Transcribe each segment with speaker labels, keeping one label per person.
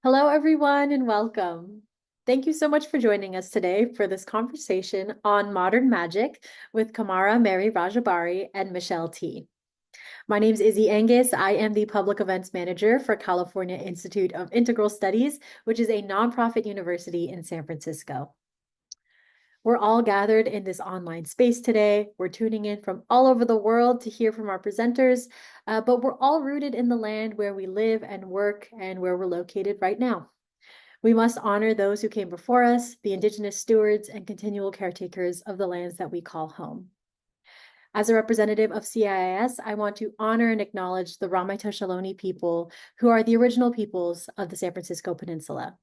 Speaker 1: Hello, everyone, and welcome. Thank you so much for joining us today for this conversation on modern magic with Camara Meri Rajabari and Michelle T. My name is Izzy Angus. I am the Public Events Manager for California Institute of Integral Studies, which is a nonprofit university in San Francisco. We're all gathered in this online space today. We're tuning in from all over the world to hear from our presenters, but we're all rooted in the land where we live and work and where we're located right now. We must honor those who came before us, the Indigenous stewards and continual caretakers of the lands that we call home. As a representative of CIIS, I want to honor and acknowledge the Ramaytush Ohlone people, who are the original peoples of the San Francisco Peninsula.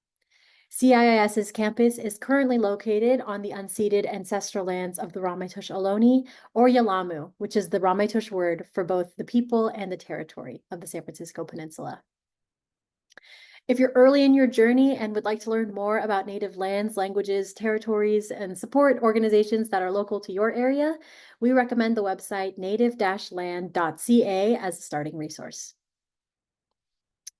Speaker 1: CIIS's campus is currently located on the unceded ancestral lands of the Ramaytush Ohlone, or Yalamu, which is the Ramaytush word for both the people and the territory of the San Francisco Peninsula. If you're early in your journey and would like to learn more about Native lands, languages, territories, and support organizations that are local to your area, we recommend the website native-land.ca as a starting resource.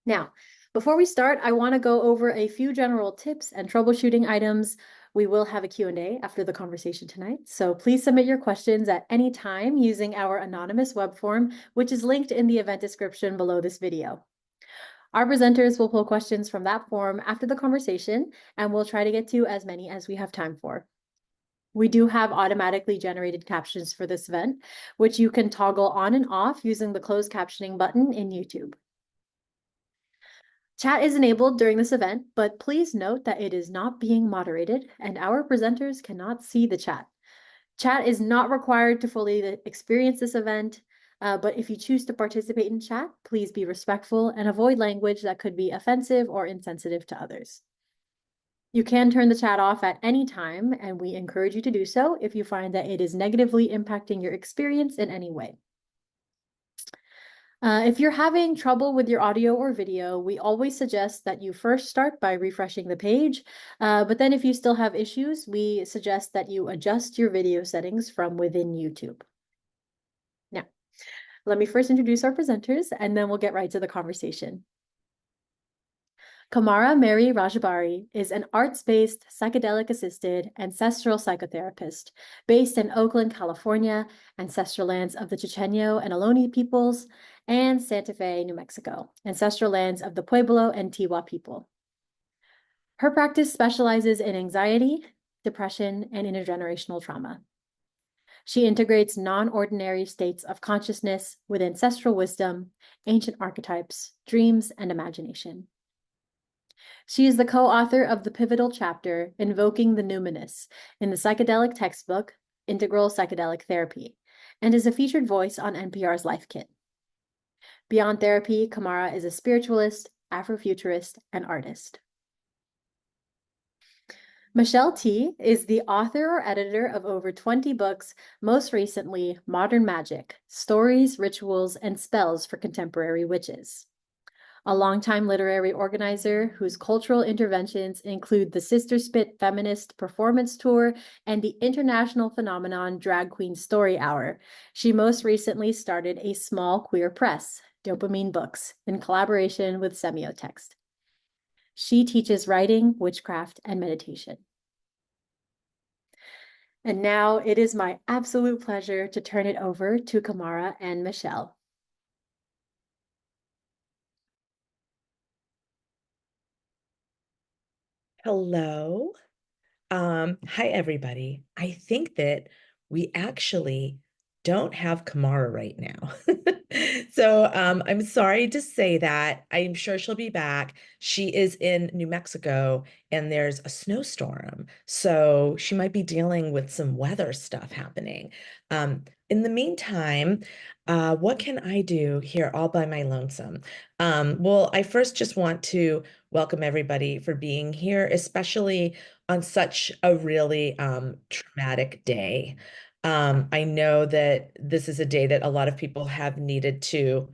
Speaker 1: Now, before we start, I want to go over a few general tips and troubleshooting items. We will have a Q&A after the conversation tonight, so please submit your questions at any time using our anonymous web form, which is linked in the event description below this video. Our presenters will pull questions from that form after the conversation, and we'll try to get to as many as we have time for. We do have automatically generated captions for this event, which you can toggle on and off using the closed captioning button in YouTube. Chat is enabled during this event, but please note that it is not being moderated and our presenters cannot see the chat. Chat is not required to fully experience this event. But if you choose to participate in chat, please be respectful and avoid language that could be offensive or insensitive to others. You can turn the chat off at any time, and we encourage you to do so if you find that it is negatively impacting your experience in any way. If you're having trouble with your audio or video, we always suggest that you first start by refreshing the page. But then if you still have issues, we suggest that you adjust your video settings from within YouTube. Now, let me first introduce our presenters, and then we'll get right to the conversation. Camara Meri Rajaberi is an arts-based, psychedelic-assisted ancestral psychotherapist based in Oakland, California, ancestral lands of the Chochenyo and Ohlone peoples, and Santa Fe, New Mexico, ancestral lands of the Pueblo and Tiwa people. Her practice specializes in anxiety, depression, and intergenerational trauma. She integrates non-ordinary states of consciousness with ancestral wisdom, ancient archetypes, dreams, and imagination. She is the co-author of the pivotal chapter, Invoking the Numinous, in the psychedelic textbook, Integral Psychedelic Therapy, and is a featured voice on NPR's Life Kit. Beyond therapy, Camara is a spiritualist, Afrofuturist, and artist. Michelle T. is the author or editor of over 20 books, most recently Modern Magic, Stories, Rituals, and Spells for Contemporary Witches. A longtime literary organizer whose cultural interventions include the Sister Spit Feminist Performance Tour and the international phenomenon Drag Queen Story Hour. She most recently started a small queer press, Dopamine Books, in collaboration with Semiotext. She teaches writing, witchcraft, and meditation. And now it is my absolute pleasure to turn it over to Camara and Michelle.
Speaker 2: Hello. Hi, everybody. I think that we actually don't have Kamara right now. So I'm sorry to say that. I'm sure she'll be back. She is in New Mexico and there's a snowstorm. So she might be dealing with some weather stuff happening. In the meantime, what can I do here all by my lonesome? Well, I first just want to welcome everybody for being here, especially on such a really traumatic day. I know that this is a day that a lot of people have needed to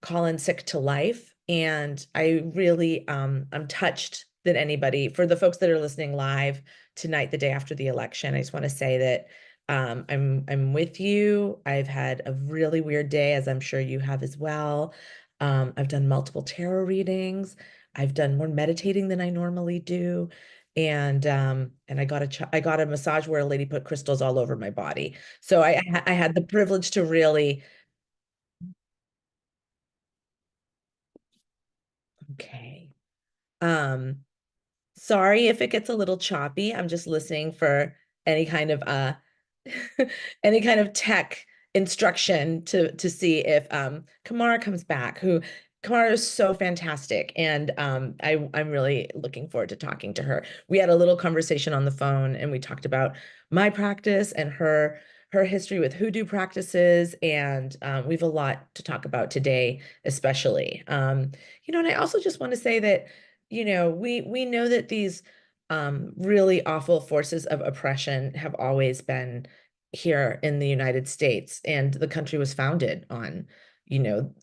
Speaker 2: call in sick to life, and I really I'm touched that anybody, for the folks that are listening live tonight, the day after the election, I just want to say that I'm with you. I've had a really weird day, as I'm sure you have as well. I've done multiple tarot readings. I've done more meditating than I normally do. And I got a massage where a lady put crystals all over my body. So I had the privilege to really, okay. Um, Sorry if it gets a little choppy. I'm just listening for any kind of any kind of tech instruction to see if Camara comes back, who Camara is so fantastic. And I'm really looking forward to talking to her. We had a little conversation on the phone and we talked about my practice and her history with hoodoo practices. And we have a lot to talk about today, especially. And I also just want to say that we know that these really awful forces of oppression have always been here in the United States, and the country was founded on, you know,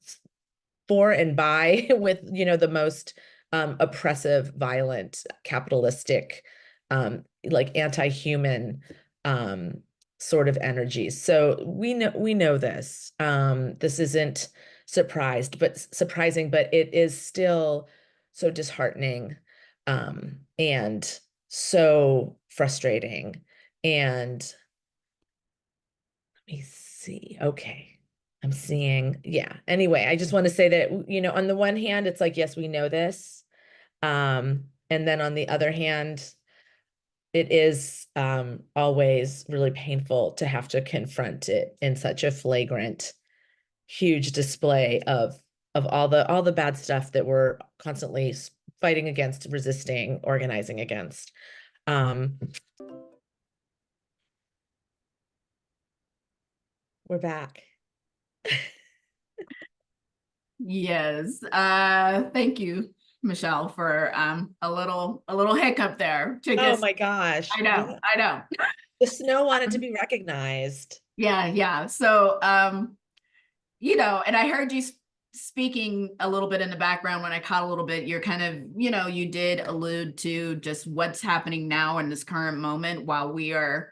Speaker 2: for and by with, the most oppressive, violent, capitalistic, like anti-human um, sort of energies. So we know this. This isn't surprising, but it is still so disheartening and so frustrating. And let me see. Okay. I'm seeing, yeah. Anyway, I just want to say that, on the one hand, it's like, yes, we know this. And then on the other hand, it is always really painful to have to confront it in such a flagrant, huge display of all the bad stuff that we're constantly fighting against, resisting, organizing against. Um, we're back.
Speaker 3: Yes. Thank you, Michelle, for a little hiccup there. Took
Speaker 2: Oh
Speaker 3: us.
Speaker 2: my gosh.
Speaker 3: I know,
Speaker 2: Yeah.
Speaker 3: I know.
Speaker 2: The snow wanted to be recognized.
Speaker 3: Yeah, yeah. So and I heard you speaking a little bit in the background when I caught a little bit. You're kind of, you did allude to just what's happening now in this current moment while we are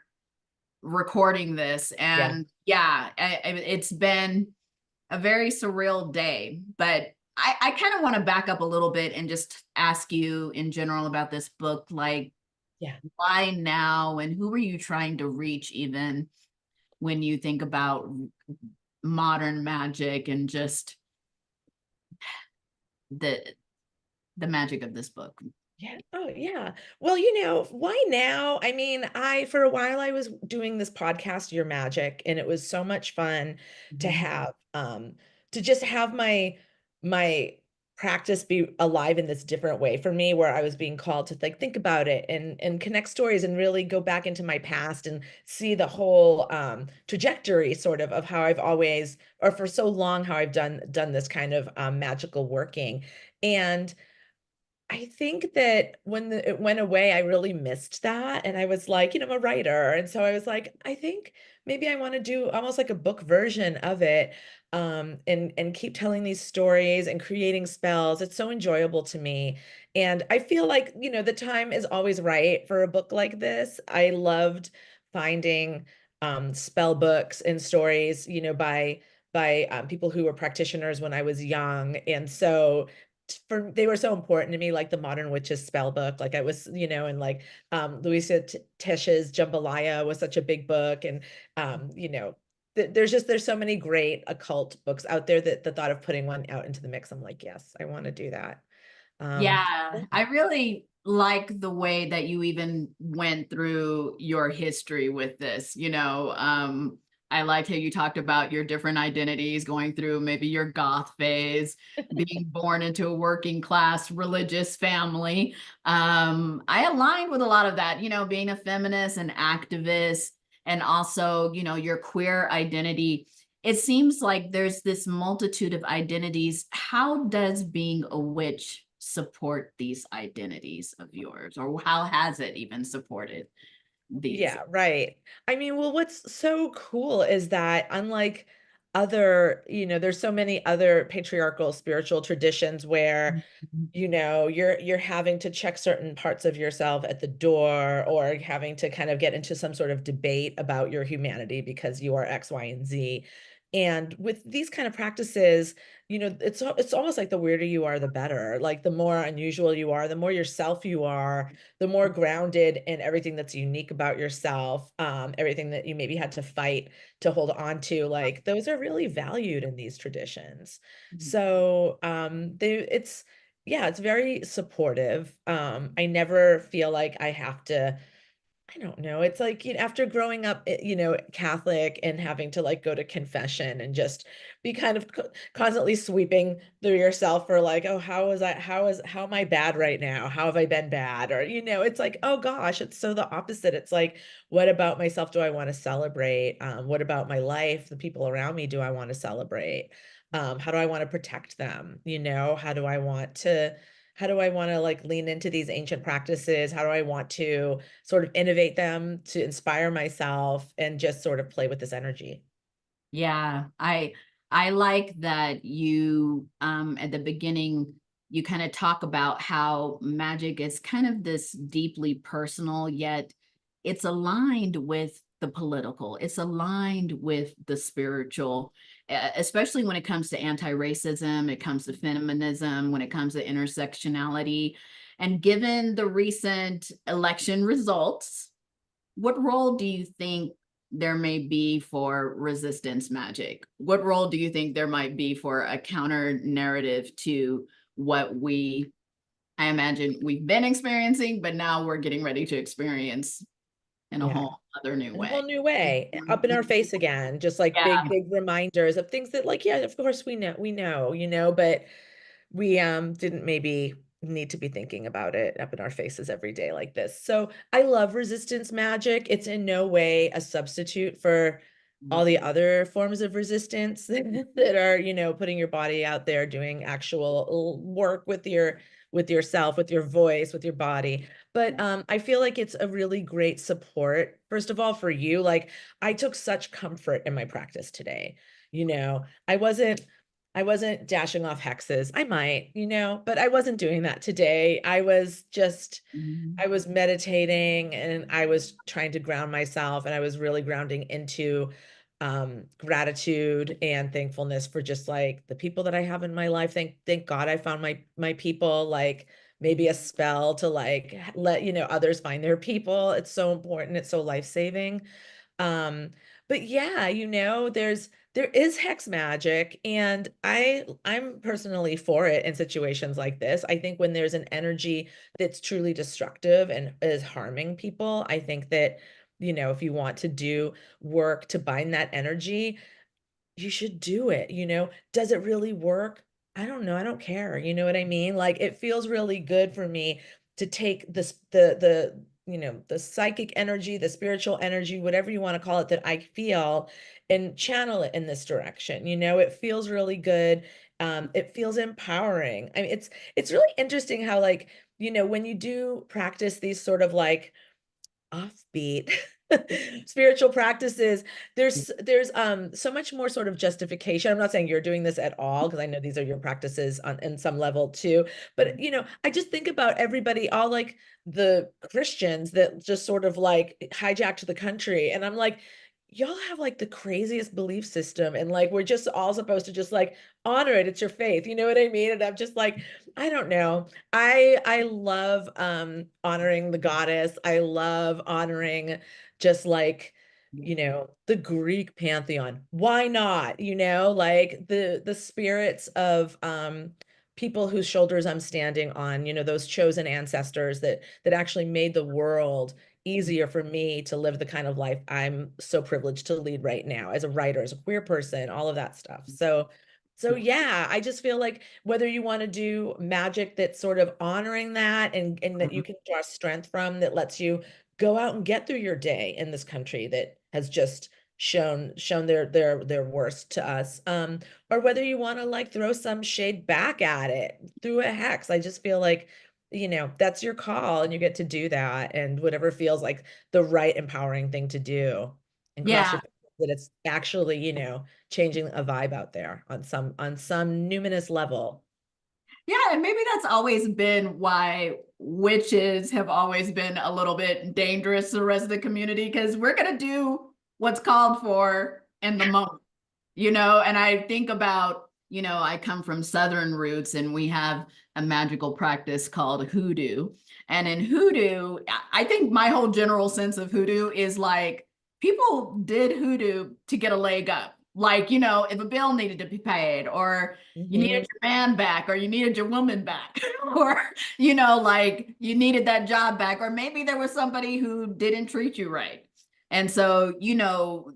Speaker 3: recording this.
Speaker 2: Yeah.
Speaker 3: And yeah, it's been a very surreal day, but I kind of want to back up a little bit and just ask you in general about this book, like
Speaker 2: Yeah.
Speaker 3: why now and who are you trying to reach even when you think about modern magic and just the the magic of this book.
Speaker 2: Yeah. Oh, yeah. Well, why now? I mean, for a while I was doing this podcast, Your Magic, and it was so much fun to
Speaker 3: Mhm.
Speaker 2: have to just have my practice be alive in this different way for me, where I was being called to like think about it and connect stories and really go back into my past and see the whole trajectory sort of how I've always, or for so long, how I've done this kind of magical working. And I think that when it went away, I really missed that. And I was like, I'm a writer. And so I was like, I think maybe I want to do almost like a book version of it, and keep telling these stories and creating spells. It's so enjoyable to me. And I feel like, the time is always right for a book like this. I loved finding spell books and stories, by people who were practitioners when I was young. And so they were so important to me, like the Modern Witches spell book. Like I was, and like Louisa Tish's Jambalaya was such a big book. And there's so many great occult books out there that the thought of putting one out into the mix, I'm like, yes, I want to do that.
Speaker 3: Yeah,
Speaker 2: Yeah.
Speaker 3: I really like the way that you even went through your history with this. I liked how you talked about your different identities going through maybe your goth phase, being born into a working class religious family. I aligned with a lot of that, being a feminist and activist, and also, your queer identity. It seems like there's this multitude of identities. How does being a witch support these identities of yours, or how has it even supported these?
Speaker 2: Yeah, right. I mean, well, what's so cool is that unlike other, there's so many other patriarchal spiritual traditions where you're having to check certain parts of yourself at the door, or having to kind of get into some sort of debate about your humanity because you are X, Y, and Z. And with these kind of practices, it's almost like the weirder you are, the better. Like the more unusual you are, the more yourself you are, the more grounded in everything that's unique about yourself, everything that you maybe had to fight to hold on to, like those are really valued in these traditions. So it's very supportive. I never feel like I have to, I don't know. It's like, after growing up, Catholic and having to like go to confession and just be kind of constantly sweeping through yourself for like, oh, how am I bad right now? How have I been bad? Or, it's like, oh gosh, it's so the opposite. It's like, what about myself do I want to celebrate? What about my life? The people around me do I want to celebrate? How do I want to protect them? How do I want to like lean into these ancient practices? How do I want to sort of innovate them to inspire myself and just sort of play with this energy?
Speaker 3: Yeah, I like that you at the beginning you kind of talk about how magic is kind of this deeply personal, yet it's aligned with the political. It's aligned with the spiritual, especially when it comes to anti-racism, it comes to feminism, when it comes to intersectionality. And given the recent election results, what role do you think there may be for resistance magic? What role do you think there might be for a counter narrative to what I imagine we've been experiencing, but now we're getting ready to experience in a
Speaker 2: Yeah.
Speaker 3: whole other new
Speaker 2: In a
Speaker 3: way?
Speaker 2: whole new way, up in our face again, just like big,
Speaker 3: Yeah.
Speaker 2: big reminders of things that like, yeah, of course we know, but we didn't maybe need to be thinking about it up in our faces every day like this. So I love resistance magic. It's in no way a substitute for all the other forms of resistance that are, putting your body out there, doing actual work with yourself, with your voice, with your body. But I feel like it's a really great support, first of all, for you. Like I took such comfort in my practice today. I wasn't dashing off hexes. I might, but I wasn't doing that today. I was meditating and I was trying to ground myself, and I was really grounding into gratitude and thankfulness for just like the people that I have in my life. Thank God I found my people, like maybe a spell to like let others find their people. It's so important. It's so life-saving. Um, but yeah, there is hex magic, and I'm personally for it in situations like this. I think when there's an energy that's truly destructive and is harming people, I think that, if you want to do work to bind that energy, you should do it. Does it really work? I don't know. I don't care. You know what I mean? Like it feels really good for me to take this the psychic energy, the spiritual energy, whatever you want to call it, that I feel, and channel it in this direction. It feels really good. It feels empowering. I mean, it's really interesting how like, when you do practice these sort of like offbeat spiritual practices, there's so much more sort of justification. I'm not saying you're doing this at all, because I know these are your practices on in some level too, but I just think about everybody, all like the Christians that just sort of like hijacked the country, and I'm like, y'all have like the craziest belief system, and like we're just all supposed to just like honor it. It's your faith, you know what I mean? And I'm just like, I don't know. I love honoring the goddess. I love honoring just like, the Greek pantheon. Why not? Like the spirits of people whose shoulders I'm standing on, those chosen ancestors that actually made the world easier for me to live the kind of life I'm so privileged to lead right now as a writer, as a queer person, all of that stuff. So yeah, I just feel like whether you want to do magic that's sort of honoring that, and that you can draw strength from, that lets you go out and get through your day in this country that has just shown their worst to us, or whether you want to like throw some shade back at it through a hex. I just feel like, that's your call, and you get to do that, and whatever feels like the right empowering thing to do, and cross
Speaker 3: Yeah.
Speaker 2: your fingers that it's actually, changing a vibe out there on some numinous level.
Speaker 3: Yeah, and maybe that's always been why witches have always been a little bit dangerous to the rest of the community, because we're going to do what's called for in the moment. And I think about, I come from Southern roots and we have a magical practice called hoodoo. And in hoodoo, I think my whole general sense of hoodoo is like people did hoodoo to get a leg up. Like, if a bill needed to be paid, or you needed
Speaker 2: Mhm.
Speaker 3: your man back, or you needed your woman back, or, like you needed that job back, or maybe there was somebody who didn't treat you right. And so,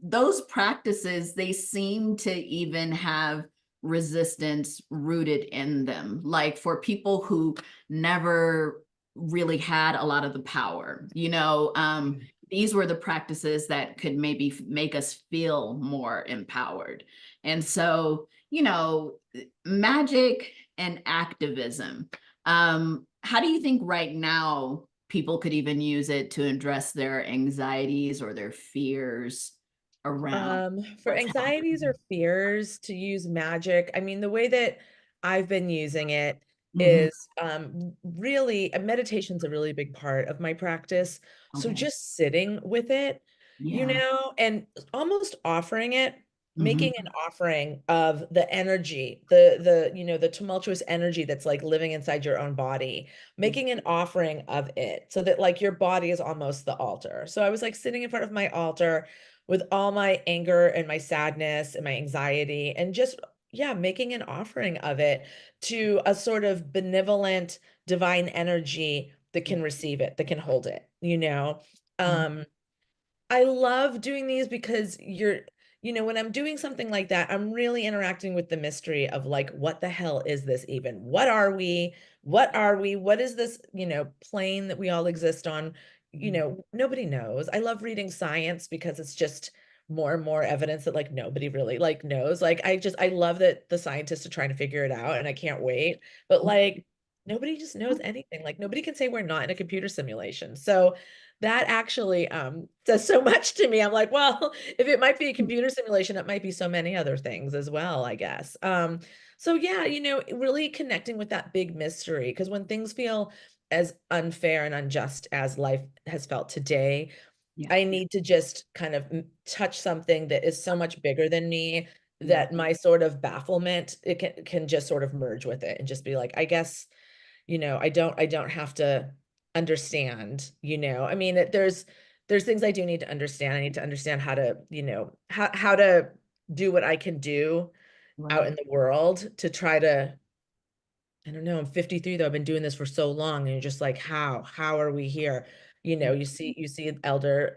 Speaker 3: those practices, they seem to even have resistance rooted in them. Like for people who never really had a lot of the power, these were the practices that could maybe make us feel more empowered. And so, magic and activism. How do you think right now people could even use it to address their anxieties or their fears around
Speaker 2: For
Speaker 3: what's
Speaker 2: anxieties or
Speaker 3: happening?
Speaker 2: fears to use magic, I mean, the way that I've been using it
Speaker 3: Mhm.
Speaker 2: is really, meditation's a really big part of my practice. So
Speaker 3: Okay.
Speaker 2: just sitting with it,
Speaker 3: Yeah.
Speaker 2: and almost offering it, making an
Speaker 3: Mhm.
Speaker 2: offering of the energy, the tumultuous energy that's like living inside your own body, making an offering of it so that like your body is almost the altar. So I was like sitting in front of my altar with all my anger and my sadness and my anxiety, and just, yeah, making an offering of it to a sort of benevolent divine energy that
Speaker 3: Yeah.
Speaker 2: can receive it, that can hold it, you know?
Speaker 3: Yeah.
Speaker 2: Um, I love doing these because when I'm doing something like that, I'm really interacting with the mystery of like, what the hell is this even? What are we? What are we? What is this, plane that we all exist on?
Speaker 3: Mhm.
Speaker 2: Nobody knows. I love reading science because it's just more and more evidence that like nobody really like knows. Like I love that the scientists are trying to figure it out and I can't wait. But like nobody just knows anything. Like nobody can say we're not in a computer simulation. So that actually says so much to me. I'm like, well, if it might be a computer simulation, it might be so many other things as well, I guess. So yeah, really connecting with that big mystery, because when things feel as unfair and unjust as life has felt today,
Speaker 3: Yeah.
Speaker 2: I need to just kind of touch something that is so much bigger than me,
Speaker 3: Yeah.
Speaker 2: that my sort of bafflement, it can just sort of merge with it and just be like, I guess, I don't have to understand, I mean, there's things I do need to understand. I need to understand how to, how to do what I can do out
Speaker 3: Right.
Speaker 2: in the world to try to, I don't know, I'm 53 though. I've been doing this for so long, and you're just like, how are we here?
Speaker 3: Yeah.
Speaker 2: You see elders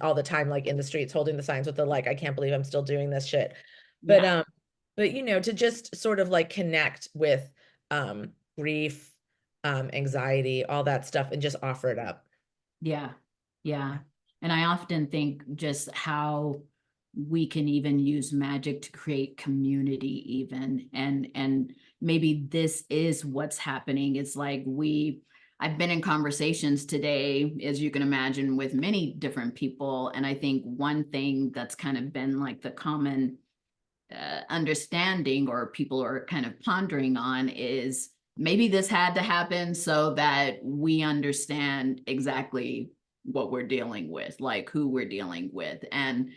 Speaker 2: all the time, like in the streets holding the signs with the like, I can't believe I'm still doing this shit. But
Speaker 3: Yeah.
Speaker 2: to just sort of like connect with grief, anxiety, all that stuff, and just offer it up.
Speaker 3: Yeah. Yeah. And I often think just how we can even use magic to create community even, and maybe this is what's happening. It's like I've been in conversations today, as you can imagine, with many different people, and I think one thing that's kind of been like the common understanding, or people are kind of pondering on, is maybe this had to happen so that we understand exactly what we're dealing with, like who we're dealing with. And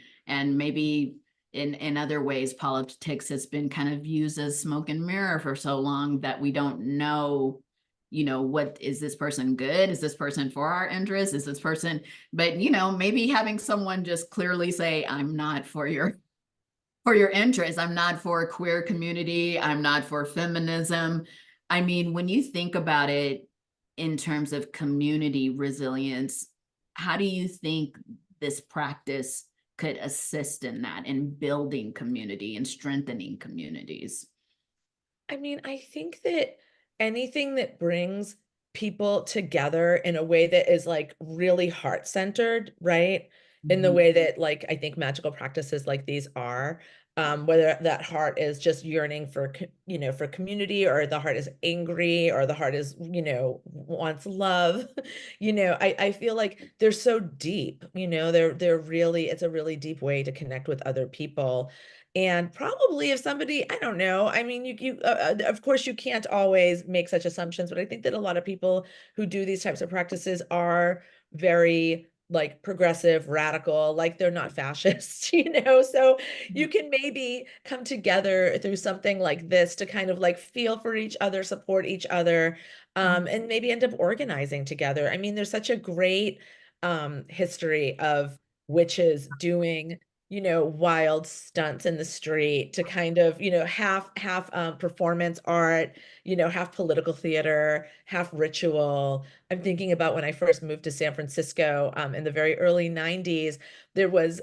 Speaker 3: maybe in other ways, politics has been kind of used as smoke and mirror for so long that we don't know, what is this person good? Is this person for our interest? Is this person, but maybe having someone just clearly say, I'm not for your interest. I'm not for a queer community. I'm not for feminism. I mean, when you think about it in terms of community resilience, how do you think this practice could assist in that, in building community and strengthening communities?
Speaker 2: I mean, I think that anything that brings people together in a way that is like really heart-centered, right? In the
Speaker 3: Mhm.
Speaker 2: way that like I think magical practices like these are, whether that heart is just yearning for, for community, or the heart is angry, or the heart is, wants love. I feel like they're so deep, they're really, it's a really deep way to connect with other people. And probably if somebody, I don't know, I mean, of course, you can't always make such assumptions, but I think that a lot of people who do these types of practices are very like progressive, radical, like they're not fascists, so you can maybe come together through something like this to kind of like feel for each other, support each other, and maybe end up organizing together. I mean, there's such a great history of witches doing wild stunts in the street to kind of, half performance art, half political theater, half ritual. I'm thinking about when I first moved to San Francisco in the very early 90s, there was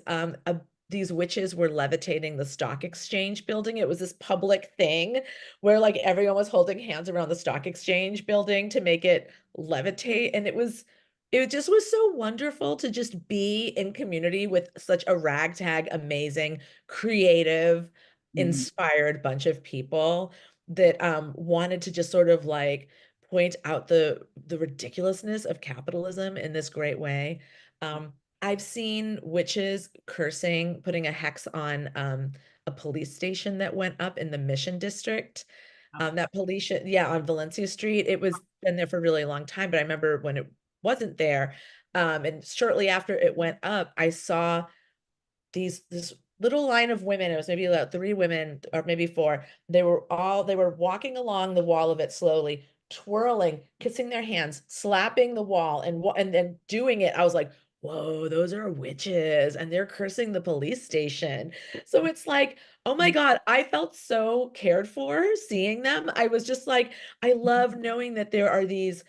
Speaker 2: these witches were levitating the stock exchange building. It was this public thing where like everyone was holding hands around the stock exchange building to make it levitate. And it just was so wonderful to just be in community with such a ragtag, amazing, creative, inspired bunch of people that wanted to just sort of like point out the ridiculousness of capitalism in this great way. I've seen witches cursing, putting a hex on a police station that went up in the Mission District. That police, yeah, on Valencia Street. It was been there for a really long time, but I remember when it wasn't there. And shortly after it went up, I saw this little line of women. It was maybe about 3 women or maybe 4. They were walking along the wall of it slowly, twirling, kissing their hands, slapping the wall, and then doing it. I was like, whoa, those are witches, and they're cursing the police station. So it's like, oh my God, I felt so cared for seeing them. I was just like, I love knowing that there are these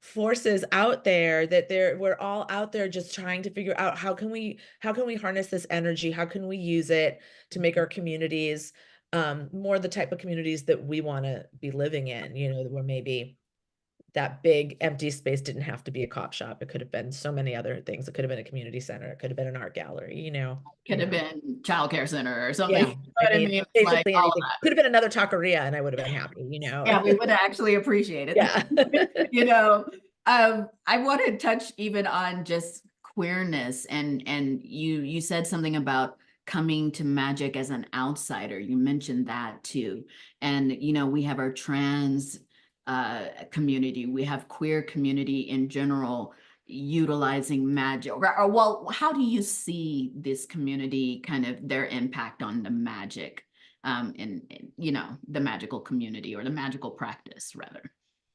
Speaker 2: forces out there, that we're all out there just trying to figure out how can we harness this energy? How can we use it to make our communities more the type of communities that we want to be living in, where maybe that big empty space didn't have to be a cop shop. It could have been so many other things. It could have been a community center. It could have been an art gallery.
Speaker 3: Could have been childcare center or something.
Speaker 2: Yeah,
Speaker 3: You know what I mean? Like
Speaker 2: basically
Speaker 3: all of
Speaker 2: anything.
Speaker 3: that.
Speaker 2: Could have been another taqueria and I would have been happy.
Speaker 3: Yeah, we would actually appreciate it.
Speaker 2: Yeah.
Speaker 3: I want to touch even on just queerness, and you said something about coming to magic as an outsider. You mentioned that too. And we have our trans community, we have queer community in general utilizing magic, or well, how do you see this community, kind of their impact on the magic in the magical community, or the magical practice rather?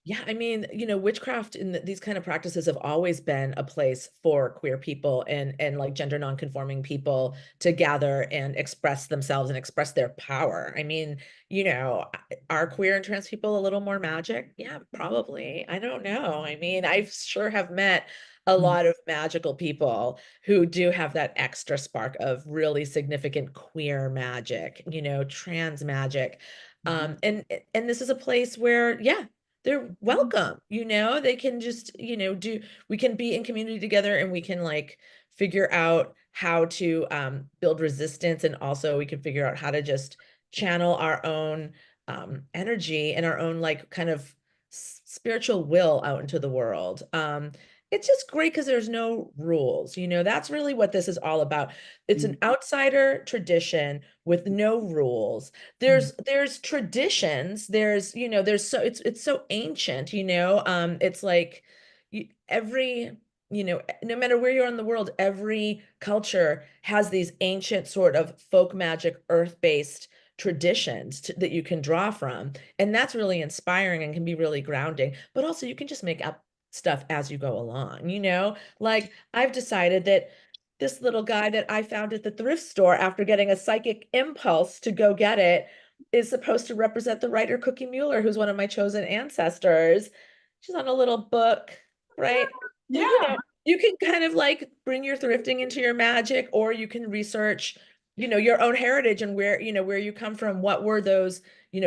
Speaker 2: Yeah, I mean, witchcraft and these kind of practices have always been a place for queer people and like gender nonconforming people to gather and express themselves and express their power. I mean, are queer and trans people a little more magic? Yeah, probably. I don't know. I mean, I sure have met a lot of magical people who do have that extra spark of really significant queer magic, trans magic. And this is a place where, yeah, they're welcome, they can just, we can be in community together and we can like figure out how to build resistance. And also we can figure out how to just channel our own energy and our own like kind of spiritual will out into the world. It's just great because there's no rules, that's really what this is all about. It's an outsider tradition with no rules. There's traditions, there's so it's so ancient, it's like every no matter where you are in the world, every culture has these ancient sort of folk magic, earth-based traditions that you can draw from. And that's really inspiring and can be really grounding. But also you can just make up stuff as you go along, like I've decided that this little guy that I found at the thrift store after getting a psychic impulse to go get it is supposed to represent the writer Cookie Mueller, who's one of my chosen ancestors. She's on a little book, right?
Speaker 3: Yeah.
Speaker 2: You can kind of like bring your thrifting into your magic, or you can research, your own heritage and where you come from. What were those,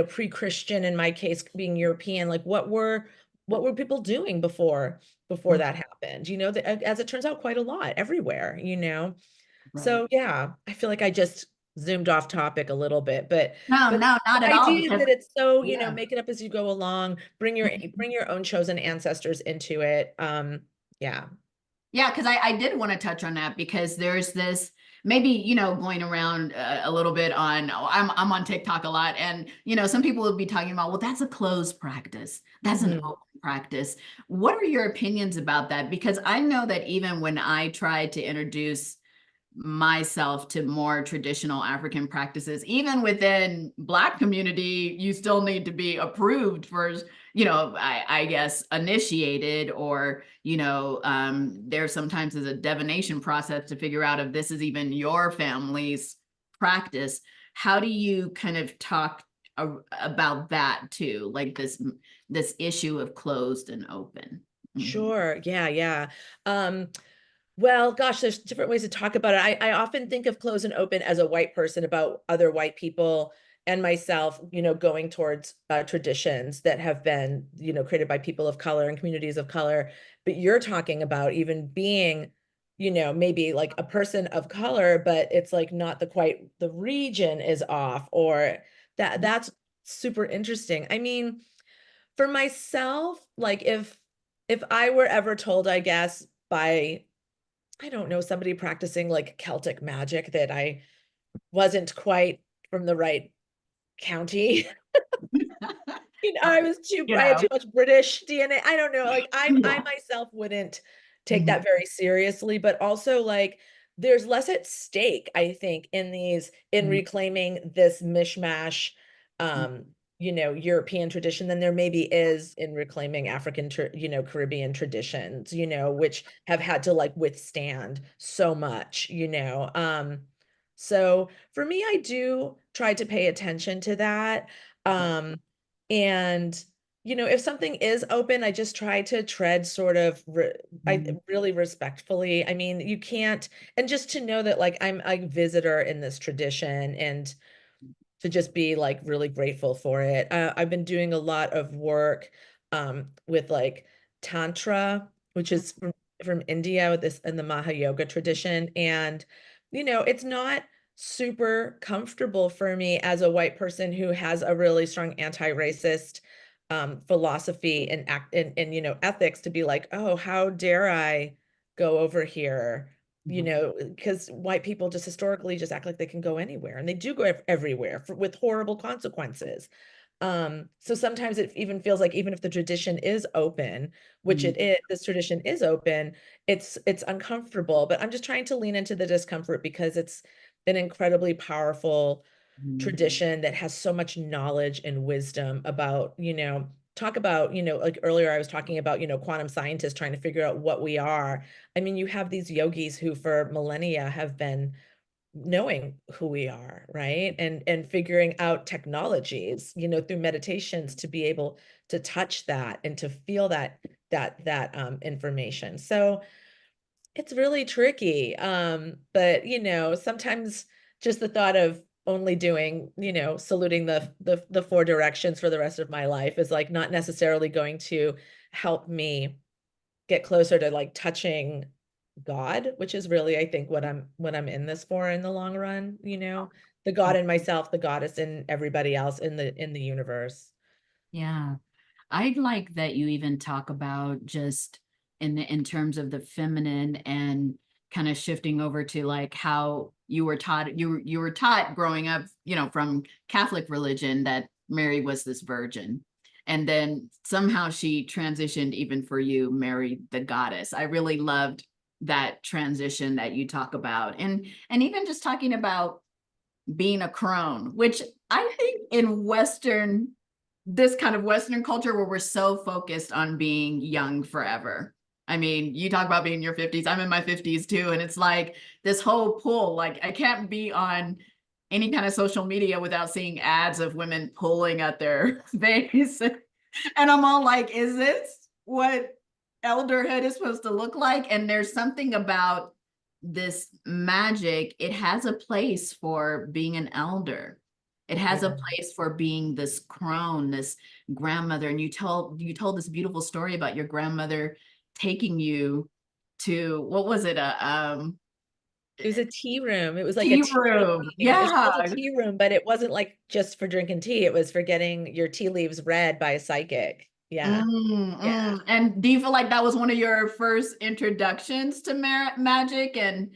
Speaker 2: pre-Christian, in my case being European, like what were people doing before that happened? As it turns out, quite a lot everywhere,
Speaker 3: Right.
Speaker 2: So yeah, I feel like I just zoomed off topic a little bit, but
Speaker 3: No, not
Speaker 2: the
Speaker 3: at all.
Speaker 2: idea is that it's so,
Speaker 3: Yeah.
Speaker 2: make it up as you go along, bring your own chosen ancestors into it. Yeah.
Speaker 3: Yeah, because I did want to touch on that, because there's this maybe, going around a little bit on, I'm on TikTok a lot, and, some people would be talking about, well, that's a closed practice. That's an open practice. What are your opinions about that? Because I know that even when I tried to introduce myself to more traditional African practices, even within Black community, you still need to be approved for, I guess, initiated, or, there sometimes is a divination process to figure out if this is even your family's practice. How do you kind of talk about that too, like this issue of closed and open?
Speaker 2: Sure. Yeah. Yeah. Well, gosh, there's different ways to talk about it. I often think of close and open as a white person about other white people and myself, going towards traditions that have been, created by people of color and communities of color. But you're talking about even being, maybe like a person of color, but it's like not the region is off, or that's super interesting. I mean, for myself, like if I were ever told, I guess, by, I don't know, somebody practicing like Celtic magic that I wasn't quite from the right county. I had too much British DNA. I don't know. Like I
Speaker 3: Yeah.
Speaker 2: myself wouldn't take that very seriously, but also like there's less at stake, I think, in reclaiming this mishmash, European tradition than there maybe is in reclaiming African, Caribbean traditions, which have had to like withstand so much. So for me, I do try to pay attention to that. Um, and, if something is open, I just try to tread sort of, really respectfully. I mean, you can't, and just to know that like I'm a visitor in this tradition, and to just be like really grateful for it. I've been doing a lot of work with like Tantra, which is from India, with this and the Maha Yoga tradition. And, it's not super comfortable for me as a white person who has a really strong anti-racist philosophy and ethics, to be like, oh, how dare I go over here? Because white people just historically just act like they can go anywhere, and they do go everywhere with horrible consequences. So sometimes it even feels like, even if the tradition is open, which it is, this tradition is open, it's uncomfortable. But I'm just trying to lean into the discomfort because it's an incredibly powerful tradition that has so much knowledge and wisdom about, talk about, like earlier I was talking about, quantum scientists trying to figure out what we are. I mean, you have these yogis who for millennia have been knowing who we are, right? And figuring out technologies, through meditations, to be able to touch that and to feel that information. So it's really tricky. But sometimes just the thought of only doing, saluting the four directions for the rest of my life is like not necessarily going to help me get closer to like touching God, which is really, I think, what I'm in this for in the long run, the God in myself, the goddess in everybody else in the universe.
Speaker 3: Yeah. I'd like that you even talk about just in terms of the feminine, and kind of shifting over to like how you were taught, you were taught growing up, from Catholic religion, that Mary was this virgin. And then somehow she transitioned, even for you, Mary the goddess. I really loved that transition that you talk about. And even just talking about being a crone, which I think in this kind of Western culture, where we're so focused on being young forever. I mean, you talk about being in your 50s, I'm in my 50s too. And it's like this whole pull, like I can't be on any kind of social media without seeing ads of women pulling at their face. And I'm all like, is this what elderhood is supposed to look like? And there's something about this magic. It has a place for being an elder. It has a place for being this crone, this grandmother. And you told this beautiful story about your grandmother taking you to, what was it?
Speaker 2: It was a tea room. It was like a
Speaker 3: Tea
Speaker 2: tea
Speaker 3: room.
Speaker 2: meeting. It was called a
Speaker 3: Yeah.
Speaker 2: tea room, but it wasn't like just for drinking tea. It was for getting your tea leaves read by a psychic. Yeah. Yeah.
Speaker 3: And do you feel like that was one of your first introductions to magic? And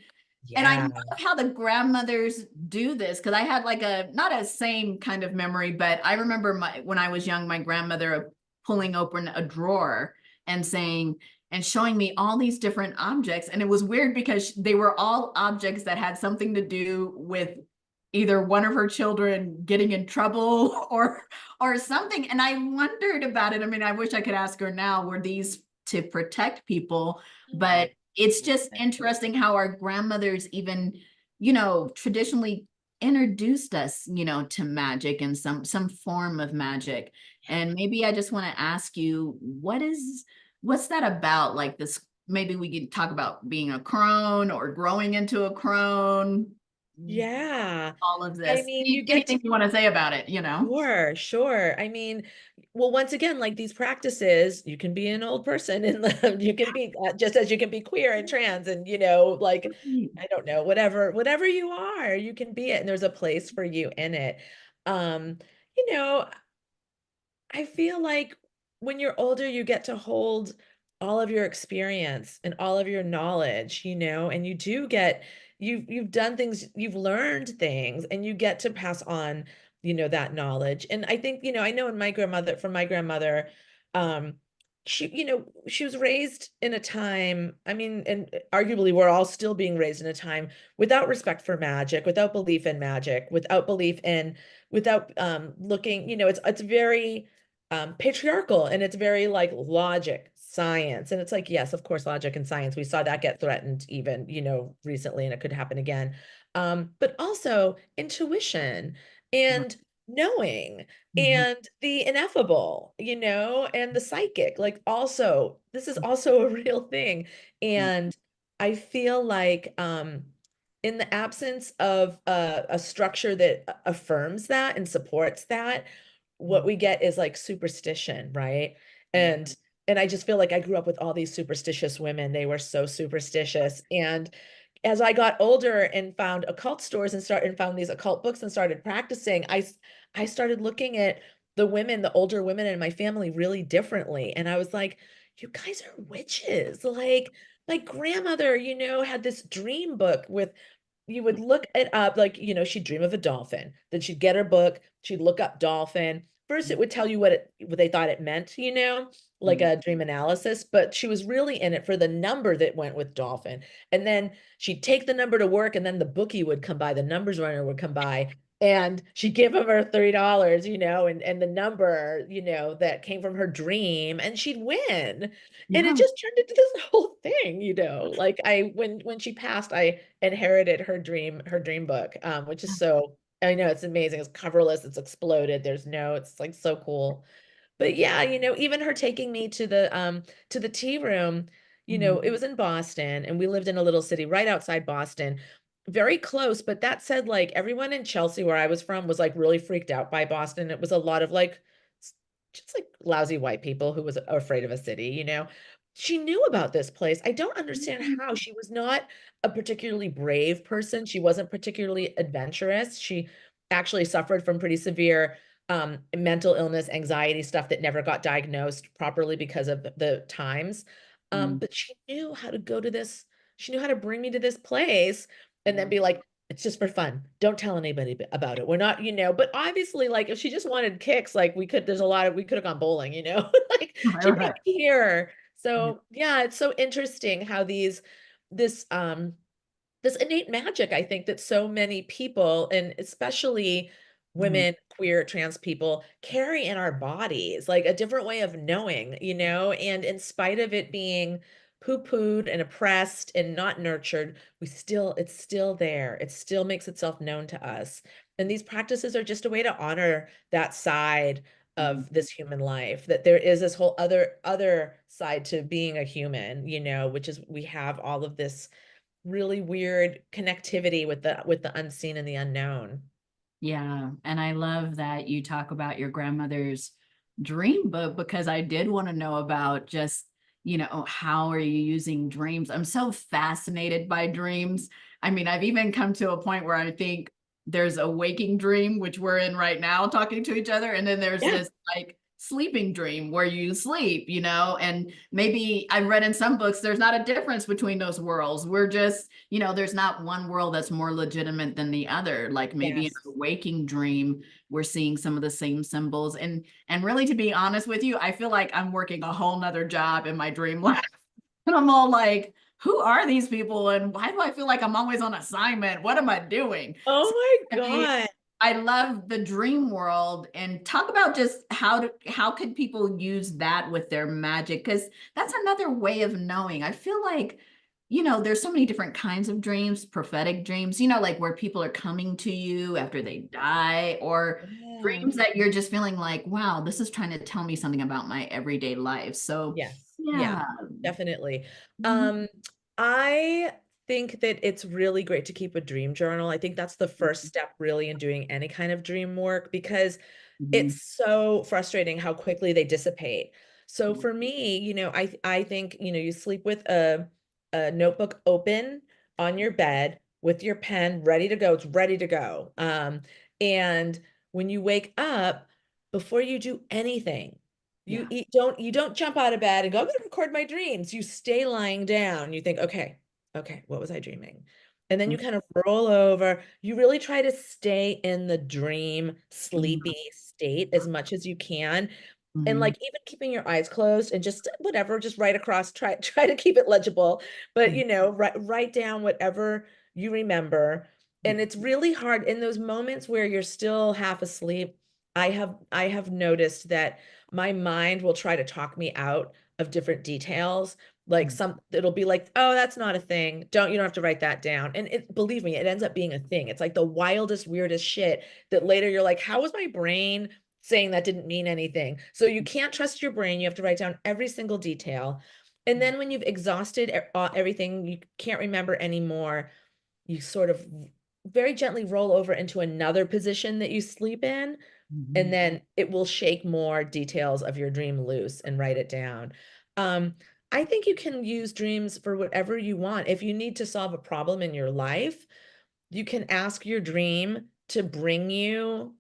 Speaker 3: I
Speaker 2: Yeah.
Speaker 3: love how the grandmothers do this, because I had like not a same kind of memory, but I remember when I was young, my grandmother pulling open a drawer and saying, and showing me all these different objects. And it was weird because they were all objects that had something to do with either one of her children getting in trouble or something. And I wondered about it. I mean, I wish I could ask her now, were these to protect people? But it's just interesting how our grandmothers even, traditionally introduced us, to magic and some form of magic. And maybe I just want to ask you, what's that about? Like this, maybe we could talk about being a crone or growing into a crone.
Speaker 2: Yeah.
Speaker 3: All of
Speaker 2: I
Speaker 3: this.
Speaker 2: mean, you get
Speaker 3: Anything you want to say about it,
Speaker 2: Sure, sure. I mean, well, once again, like these practices, you can be an old person and you can be just as you can be queer and trans and, like, I don't know, whatever you are, you can be it. And there's a place for you in it. Um, you know, I feel like when you're older, you get to hold all of your experience and all of your knowledge, and you do get you've done things, you've learned things, and you get to pass on, that knowledge. And I think, I know from my grandmother, um, she was raised in a time, I mean, and arguably we're all still being raised in a time without respect for magic, without belief in magic, without looking, it's very patriarchal, and it's very like logic, science. And it's like, yes, of course, logic and science. We saw that get threatened even, recently, and it could happen again. But also intuition and knowing and the ineffable, and the psychic. Like also, this is also a real thing. And I feel like in the absence of a structure that affirms that and supports that, what we get is like superstition, right? And I just feel like I grew up with all these superstitious women. They were so superstitious. And as I got older and found occult stores and found these occult books and started practicing, I started looking at the older women in my family really differently. And I was like, you guys are witches. Like my grandmother, had this dream book with, you would look it up, like, she'd dream of a dolphin. Then she'd get her book, she'd look up dolphin. First, it would tell you what they thought it meant, like a dream analysis, but she was really in it for the number that went with dolphin. And then she'd take the number to work, and then the bookie would come by, the numbers runner would come by, and she'd give him her $3, and the number, that came from her dream, and she'd win. And it just turned into this whole thing, like when she passed, I inherited her dream book, which is so, I know it's amazing. It's coverless, it's exploded, there's notes, it's like so cool. But yeah, even her taking me to the tea room, it was in Boston, and we lived in a little city right outside Boston, very close. But that said, like everyone in Chelsea, where I was from, was like really freaked out by Boston. It was a lot of like just like lousy white people who was afraid of a city, She knew about this place. I don't understand how. She was not a particularly brave person. She wasn't particularly adventurous. She actually suffered from pretty severe mental illness, anxiety stuff that never got diagnosed properly because of the times. But she knew how to go to this, she knew how to bring me to this place and then be like, it's just for fun. Don't tell anybody about it. We're not, but obviously, like, if she just wanted kicks, like we could have gone bowling, like she brought me here. So yeah, it's so interesting how this this innate magic, I think, that so many people, and especially women, queer, trans people, carry in our bodies, like a different way of knowing, and in spite of it being poo-pooed and oppressed and not nurtured, it's still there. It still makes itself known to us. And these practices are just a way to honor that side of this human life, that there is this whole other side to being a human, which is we have all of this really weird connectivity with the unseen and the unknown.
Speaker 3: Yeah. And I love that you talk about your grandmother's dream book, because I did want to know about just, how are you using dreams? I'm so fascinated by dreams. I mean, I've even come to a point where I think there's a waking dream, which we're in right now talking to each other. And then there's
Speaker 2: Yeah.
Speaker 3: this like sleeping dream where you sleep, you know, and maybe I read in some books there's not a difference between those worlds. We're just, you know, there's not one world that's more legitimate than the other. Like maybe in
Speaker 2: Yes.
Speaker 3: a waking dream, we're seeing some of the same symbols. And really, to be honest with you, I feel like I'm working a whole nother job in my dream life. And I'm all like, who are these people? And why do I feel like I'm always on assignment? What am I doing?
Speaker 2: Oh
Speaker 3: So
Speaker 2: my God.
Speaker 3: I love the dream world, and talk about just how could people use that with their magic? Because that's another way of knowing. I feel like, you know, there's so many different kinds of dreams, prophetic dreams, you know, like where people are coming to you after they die, or
Speaker 2: Yeah.
Speaker 3: dreams that you're just feeling like, wow, this is trying to tell me something about my everyday life. So
Speaker 2: Yes. Yeah,
Speaker 3: yeah.
Speaker 2: definitely.
Speaker 3: Mhm.
Speaker 2: Um, I think that it's really great to keep a dream journal. I think that's the first step really in doing any kind of dream work, because
Speaker 3: Mhm.
Speaker 2: it's so frustrating how quickly they dissipate. So for me, I think, you sleep with a notebook open on your bed with your pen ready to go. It's ready to go. And when you wake up, before you do anything,
Speaker 3: Yeah.
Speaker 2: you don't jump out of bed and go, I'm going to record my dreams. You stay lying down. You think, okay, what was I dreaming? And then you kind of roll over. You really try to stay in the dream, sleepy state as much as you can. And
Speaker 3: Mhm.
Speaker 2: like even keeping your eyes closed and just whatever, just write across, try to keep it legible, but write down whatever you remember. And it's really hard in those moments where you're still half asleep. I have noticed that my mind will try to talk me out of different details. Like it'll be like, oh, that's not a thing. You don't have to write that down. And believe me, it ends up being a thing. It's like the wildest, weirdest shit that later you're like, how was my brain saying that didn't mean anything? So you can't trust your brain. You have to write down every single detail. And then when you've exhausted everything, you can't remember anymore, you sort of very gently roll over into another position that you sleep in, and
Speaker 3: Mhm.
Speaker 2: then it will shake more details of your dream loose and write it down. Um, I think you can use dreams for whatever you want. If you need to solve a problem in your life, you can ask your dream to bring you,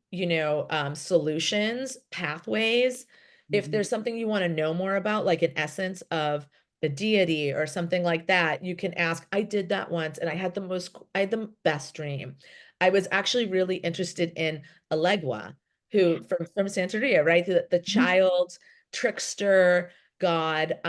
Speaker 2: solutions, pathways. If
Speaker 3: Mhm.
Speaker 2: there's something you want to know more about, like an essence of a deity or something like that, you can ask. I did that once and I had the best dream. I was actually really interested in Elegua, who from Santeria, right? The
Speaker 3: Mhm.
Speaker 2: child trickster god,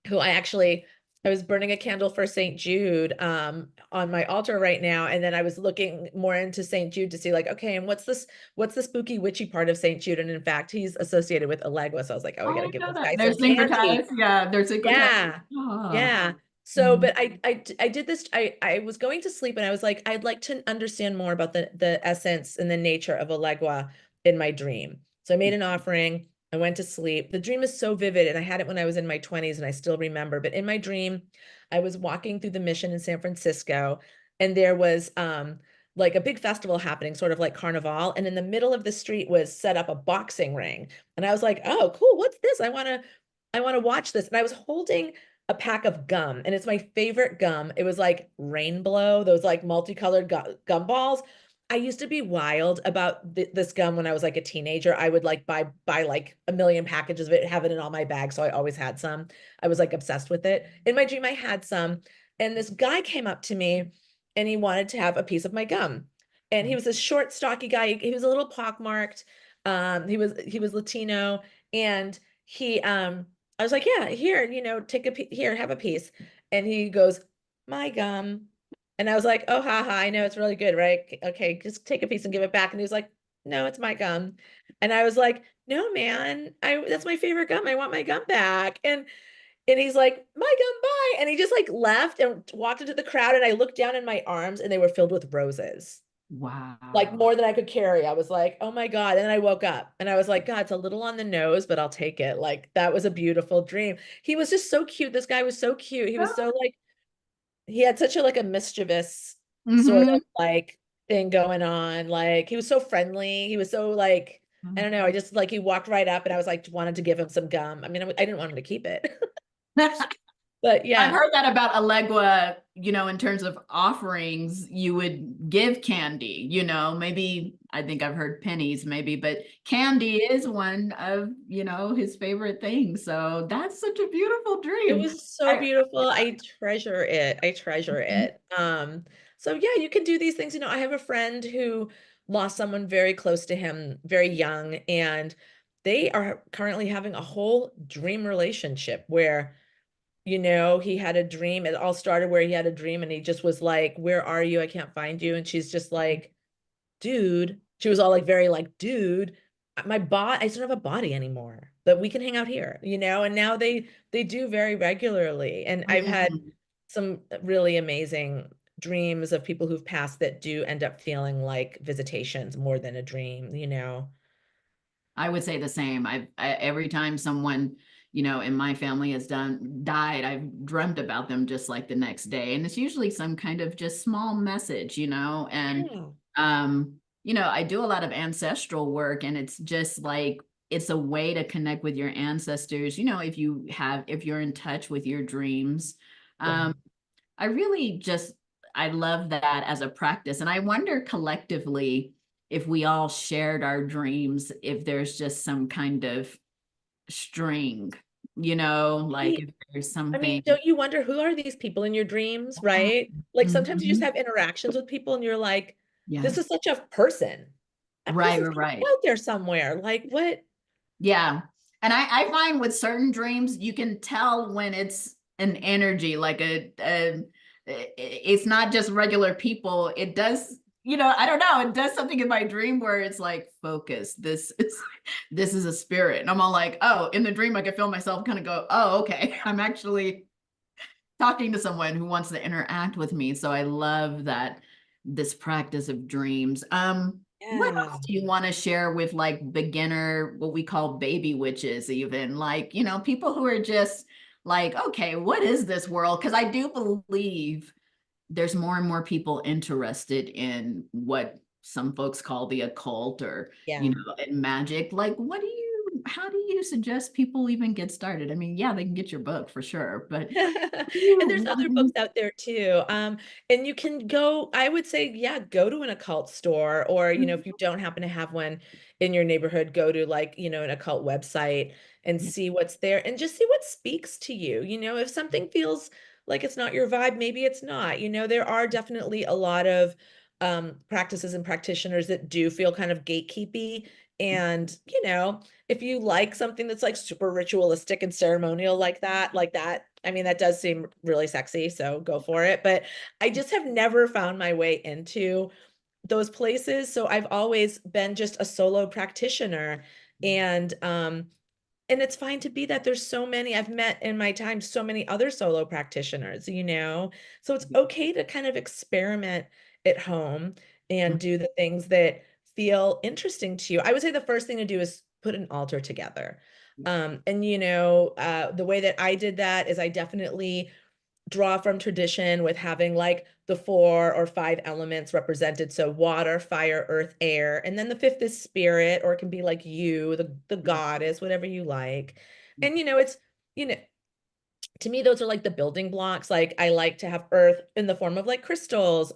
Speaker 2: who I was burning a candle for St. Jude on my altar right now. And then I was looking more into St. Jude to see like, okay, and what's the spooky witchy part of St. Jude? And in fact, he's associated with Elegua. So I was like, oh, I
Speaker 3: Oh,
Speaker 2: gotta
Speaker 3: I
Speaker 2: give
Speaker 3: know
Speaker 2: this
Speaker 3: that.
Speaker 2: guy
Speaker 3: They're
Speaker 2: some candy.
Speaker 3: syncretized. Yeah, they're syncretized.
Speaker 2: Yeah.
Speaker 3: Oh.
Speaker 2: Yeah. So,
Speaker 3: Mhm.
Speaker 2: but I did this. I was going to sleep and I was like, I'd like to understand more about the essence and the nature of Elegua in my dream. So I made an offering. I went to sleep. The dream is so vivid, and I had it when I was in my 20s, and I still remember. But in my dream, I was walking through the Mission in San Francisco, and there was like a big festival happening, sort of like Carnival. And in the middle of the street was set up a boxing ring. And I was like, oh, cool, what's this? I want to watch this. And I was holding a pack of gum, and it's my favorite gum. It was like Rainbow, those like multicolored gum balls. I used to be wild about this gum when I was like a teenager. I would like buy like a million packages of it, have it in all my bags, so I always had some. I was like obsessed with it. In my dream, I had some, and this guy came up to me, and he wanted to have a piece of my gum. And he was a short, stocky guy. He was a little pockmarked. He was Latino, and he I was like, yeah, here, take here, have a piece. And he goes, my gum. And I was like, oh, haha, I know it's really good, right? Okay, just take a piece and give it back. And he was like, no, it's my gum. And I was like, no, man, that's my favorite gum. I want my gum back. And he's like, my gum, bye. And he just like left and walked into the crowd. And I looked down in my arms and they were filled with roses, like
Speaker 3: Wow.
Speaker 2: more than I could carry. I was like, oh my God. And then I woke up and I was like, God, it's a little on the nose, but I'll take it. Like that was a beautiful dream. He was just so cute. This guy was so cute. He was so like, he had such a like a mischievous sort of
Speaker 3: Mm-hmm.
Speaker 2: like thing going on. Like he was so friendly. He was so like, I don't know. I just like he walked right up and I was like wanted to give him some gum. I mean, I didn't want him to keep it. But
Speaker 3: I've
Speaker 2: yeah.
Speaker 3: heard that about Allegua, you know, in terms of offerings, you would give candy, you know, maybe I think I've heard pennies maybe, but candy is one of, you know, his favorite things. So that's such a beautiful
Speaker 2: It
Speaker 3: dream.
Speaker 2: was so
Speaker 3: I,
Speaker 2: beautiful. I treasure it. I treasure
Speaker 3: Mhm.
Speaker 2: it. So yeah, you can do these things. You know, I have a friend who lost someone very close to him, very young, and they are currently having a whole dream relationship where, you know, he had a dream. It all started where he had a dream and he just was like, "Where are you? I can't find you." And she's just like, dude, she was all like very like, dude, my body, I don't have a body anymore, but we can hang out here, you know? And now they do very regularly. And I've had
Speaker 3: Mhm.
Speaker 2: some really amazing dreams of people who've passed that do end up feeling like visitations more than a dream, you know?
Speaker 3: I would say the same. Every time someone, you know, in my family has died, I've dreamt about them just like the next day. And it's usually some kind of just small message, you know, and
Speaker 2: Yeah.
Speaker 3: um, you know, I do a lot of ancestral work and it's just like it's a way to connect with your ancestors, you know, if you're in touch with your dreams.
Speaker 2: Yeah.
Speaker 3: Um, I really just I love that as a practice. And I wonder collectively if we all shared our dreams, if there's just some kind of string, you know, like
Speaker 2: Right.
Speaker 3: if there's
Speaker 2: I mean,
Speaker 3: something.
Speaker 2: don't you wonder who are these people in your dreams, right? Like sometimes you just
Speaker 3: Mhm.
Speaker 2: have interactions with people and you're like, this is
Speaker 3: Yes.
Speaker 2: such a person. That
Speaker 3: Right,
Speaker 2: person's
Speaker 3: right, right.
Speaker 2: out there somewhere. Like what?
Speaker 3: Yeah. And I find with certain dreams, you can tell when it's an energy, like it's not just regular people. It does, you know, I don't know. It does something in my dream where it's like, focus. This is a spirit. And I'm all like, oh, in the dream, I can feel myself kind of go, oh, okay. I'm actually talking to someone who wants to interact with me. So I love that this practice of dreams. What
Speaker 2: Yeah.
Speaker 3: else do you want to share with like beginner, what we call baby witches, even like, you know, people who are just like, okay, what is this world? Because I do believe there's more and more people interested in what some folks call the occult or, you
Speaker 2: Yeah.
Speaker 3: know, and magic. Like, how do you suggest people even get started? I mean, yeah, they can get your book for sure, but
Speaker 2: And there's other books out there too. And you can go, I would say, yeah, go to an occult store, or, you know, if you don't happen to have one in your neighborhood, go to like, you know, an occult website and
Speaker 3: Yeah.
Speaker 2: see what's there and just see what speaks to you. You know, if something feels like it's not your vibe, maybe it's not. You know, there are definitely a lot of practices and practitioners that do feel kind of gatekeepy. And, you know, if you like something that's like super ritualistic and ceremonial like that, I mean, that does seem really sexy, so go for it. But I just have never found my way into those places. So I've always been just a solo practitioner. And it's fine to be that. There's so many I've met in my time, so many other solo practitioners, you know. So it's okay to kind of experiment at home and do the things that feel interesting to you. I would say the first thing to do is put an altar together. And you know, the way that I did that is I definitely draw from tradition with having like the 4 or 5 elements represented. So water, fire, earth, air. And then the fifth is spirit, or it can be like you, the goddess, whatever you like. And you know, it's, you know, to me, those are like the building blocks. Like I like to have earth in the form of like crystals.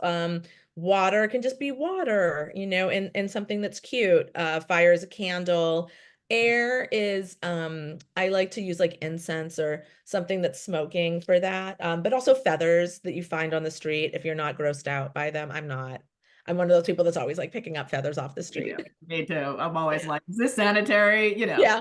Speaker 2: Water can just be water, you know, and something that's cute. Fire is a candle. Air is I like to use like incense or something that's smoking for that. But also feathers that you find on the street if you're not grossed out by them. I'm not. I'm one of those people that's always like picking up feathers off the
Speaker 3: Me
Speaker 2: street.
Speaker 3: too. Me too. I'm always like, is this sanitary? You know.
Speaker 2: Yeah.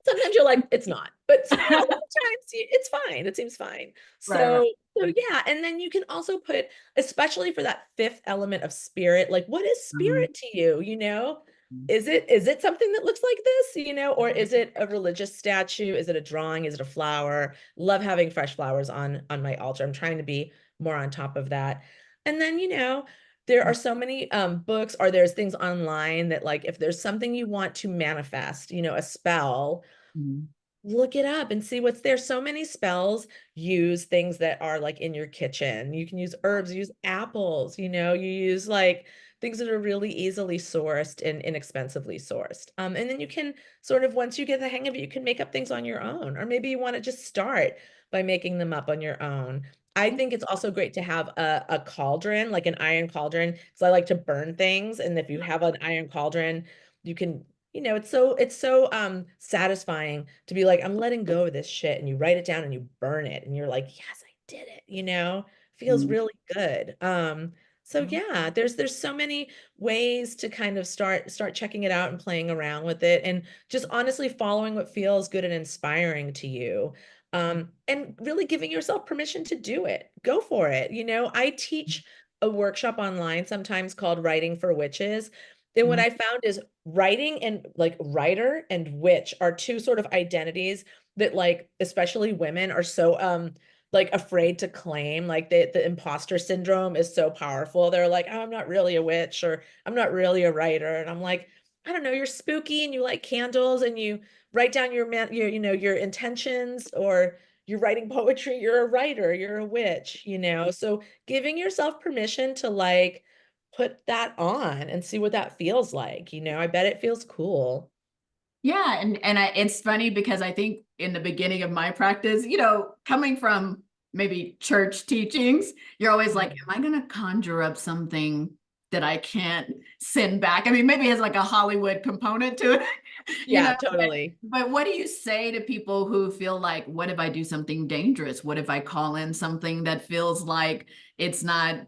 Speaker 2: Sometimes you're like, it's not, but a lot of times it's fine. It seems fine.
Speaker 3: Right, right.
Speaker 2: So yeah, and then you can also put, especially for that fifth element of spirit, like what is
Speaker 3: Mhm.
Speaker 2: spirit to you? You know, is it something that looks like this? You know, or is it a religious statue? Is it a drawing? Is it a flower? Love having fresh flowers on my altar. I'm trying to be more on top of that. And then you know, there are so many books, or there's things online that like if there's something you want to manifest, you know, a spell,
Speaker 3: Mhm.
Speaker 2: look it up and see what's there. So many spells use things that are like in your kitchen. You can use herbs, use apples, you know, you use like things that are really easily sourced and inexpensively sourced. And then you can sort of, once you get the hang of it, you can make up things on your own. Or maybe you want to just start by making them up on your own. I think it's also great to have a cauldron, like an iron cauldron, because I like to burn things. And if you have an iron cauldron, you can, it's so satisfying to be like, I'm letting go of this shit, and you write it down and you burn it, and you're like, yes, I did it, feels
Speaker 3: Mm.
Speaker 2: really good. So yeah, there's so many ways to kind of start checking it out and playing around with it, and just honestly following what feels good and inspiring to you. And really giving yourself permission to do it. Go for it. I teach a workshop online sometimes called Writing for Witches. And what
Speaker 3: Mm.
Speaker 2: I found is writing and like writer and witch are two sort of identities that like especially women are so like afraid to claim. Like the imposter syndrome is so powerful. They're like, oh, I'm not really a witch, or I'm not really a writer. And I'm like, I don't know, you're spooky and you like candles and you write down your intentions, or you're writing poetry, you're a writer, you're a witch. So giving yourself permission to like put that on and see what that feels like. I bet it feels cool.
Speaker 3: Yeah, it's funny because I think in the beginning of my practice, coming from maybe church teachings, you're always like, am I going to conjure up something that I can't send back? I mean, maybe it's like a Hollywood component to it,
Speaker 2: Yeah, totally.
Speaker 3: but what do you say to people who feel like, what if I do something dangerous? What if I call in something that feels like it's not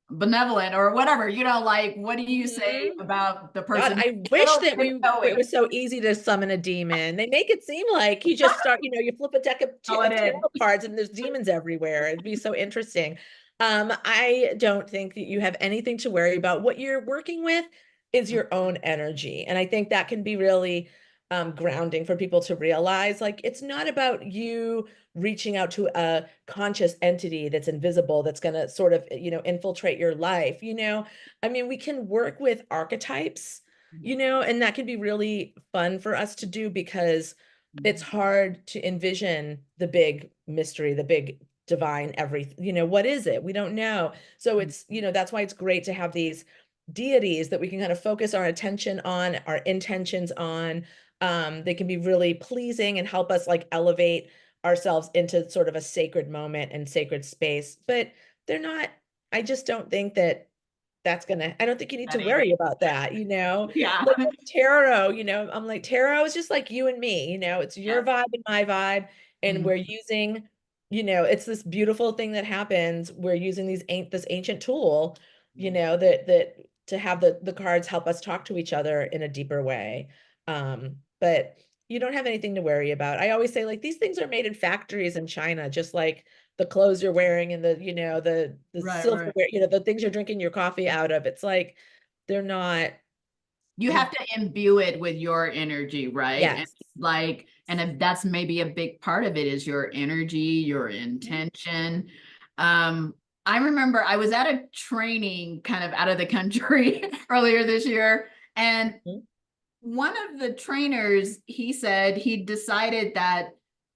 Speaker 3: benevolent or whatever? Like, what do you say
Speaker 2: Mhm.
Speaker 3: about the
Speaker 2: God,
Speaker 3: person
Speaker 2: I
Speaker 3: a
Speaker 2: wish
Speaker 3: little
Speaker 2: that it
Speaker 3: tiptoeing?
Speaker 2: was so easy to summon a demon. They make it seem like you just start, you flip a deck
Speaker 3: Call
Speaker 2: of
Speaker 3: it in.
Speaker 2: tarot cards and there's demons everywhere. It'd be so interesting. I don't think that you have anything to worry about. What you're working with is your own energy. And I think that can be really grounding for people to realize. Like, it's not about you reaching out to a conscious entity that's invisible, that's going to sort of, infiltrate your life. I mean, we can work with archetypes, and that can be really fun for us to do because it's hard to envision the big mystery, the big divine everything. What is it? We don't know. So that's why it's great to have these deities that we can kind of focus our attention on, our intentions on. They can be really pleasing and help us like elevate ourselves into sort of a sacred moment and sacred space. But they're not, I just don't think that I don't think you need to
Speaker 3: That ain't
Speaker 2: worry about that.
Speaker 3: yeah.
Speaker 2: Like with tarot, I'm like, tarot is just like you and me, it's your
Speaker 3: Yeah.
Speaker 2: vibe and my vibe. And
Speaker 3: Mhm.
Speaker 2: we're using, it's this beautiful thing that happens. We're using this ancient tool, that to have the cards help us talk to each other in a deeper way. But you don't have anything to worry about. I always say, like, these things are made in factories in China, just like the clothes you're wearing and the
Speaker 3: Right, right.
Speaker 2: silverware, the things you're drinking your coffee out of. It's like they're not.
Speaker 3: You have to imbue it with your energy, right? And
Speaker 2: Yes.
Speaker 3: like, and if that's maybe a big part of it is your energy, your intention. Um, I remember I was at a training kind of out of the country earlier this year, and
Speaker 2: Mhm.
Speaker 3: one of the trainers, he said he decided that,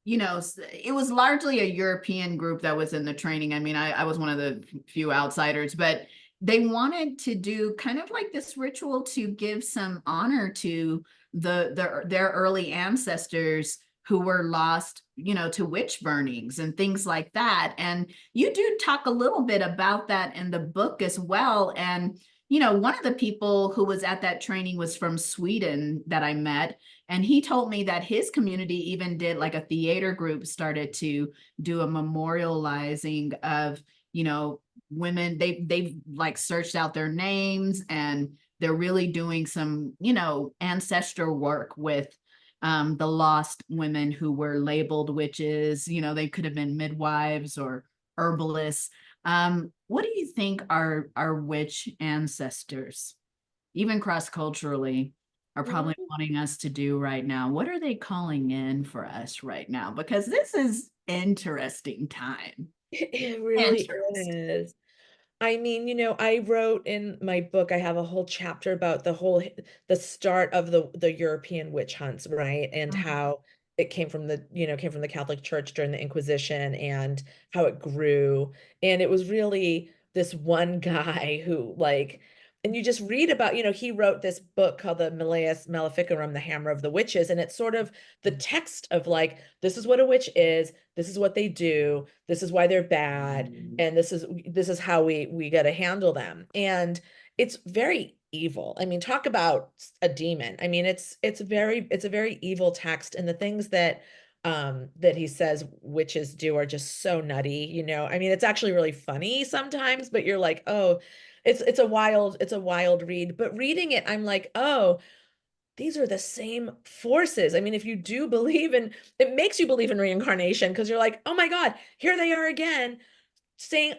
Speaker 3: it was largely a European group that was in the training. I mean, I was one of the few outsiders, but they wanted to do kind of like this ritual to give some honor to their early ancestors who were lost, to witch burnings and things like that. And you do talk a little bit about that in the book as well. And one of the people who was at that training was from Sweden that I met. And he told me that his community even did like a theater group started to do a memorializing of, women. They've like searched out their names and they're really doing some, ancestral work with the lost women who were labeled witches. They could have been midwives or herbalists. What do you think our witch ancestors, even cross-culturally, are probably
Speaker 2: Mhm.
Speaker 3: wanting us to do right now? What are they calling in for us right now? Because this is interesting time.
Speaker 2: It really
Speaker 3: Interesting.
Speaker 2: is. I mean, I wrote in my book, I have a whole chapter about the start of the European witch hunts, right? And how it came from the Catholic Church during the Inquisition, and how it grew. And it was really this one guy who like and you just read about, he wrote this book called the Malleus Maleficarum, the Hammer of the Witches. And it's sort of the text of like, this is what a witch is, this is what they do, this is why they're bad, and this is how we got to handle them. And it's very evil. I mean, talk about a demon. I mean, it's a very evil text. And the things that he says witches do are just so nutty. I mean, it's actually really funny sometimes, but you're like, oh, it's a wild read. But reading it, I'm like, oh, these are the same forces. I mean, if you do believe in, it makes you believe in reincarnation, because you're like, oh my God, here they are again, saying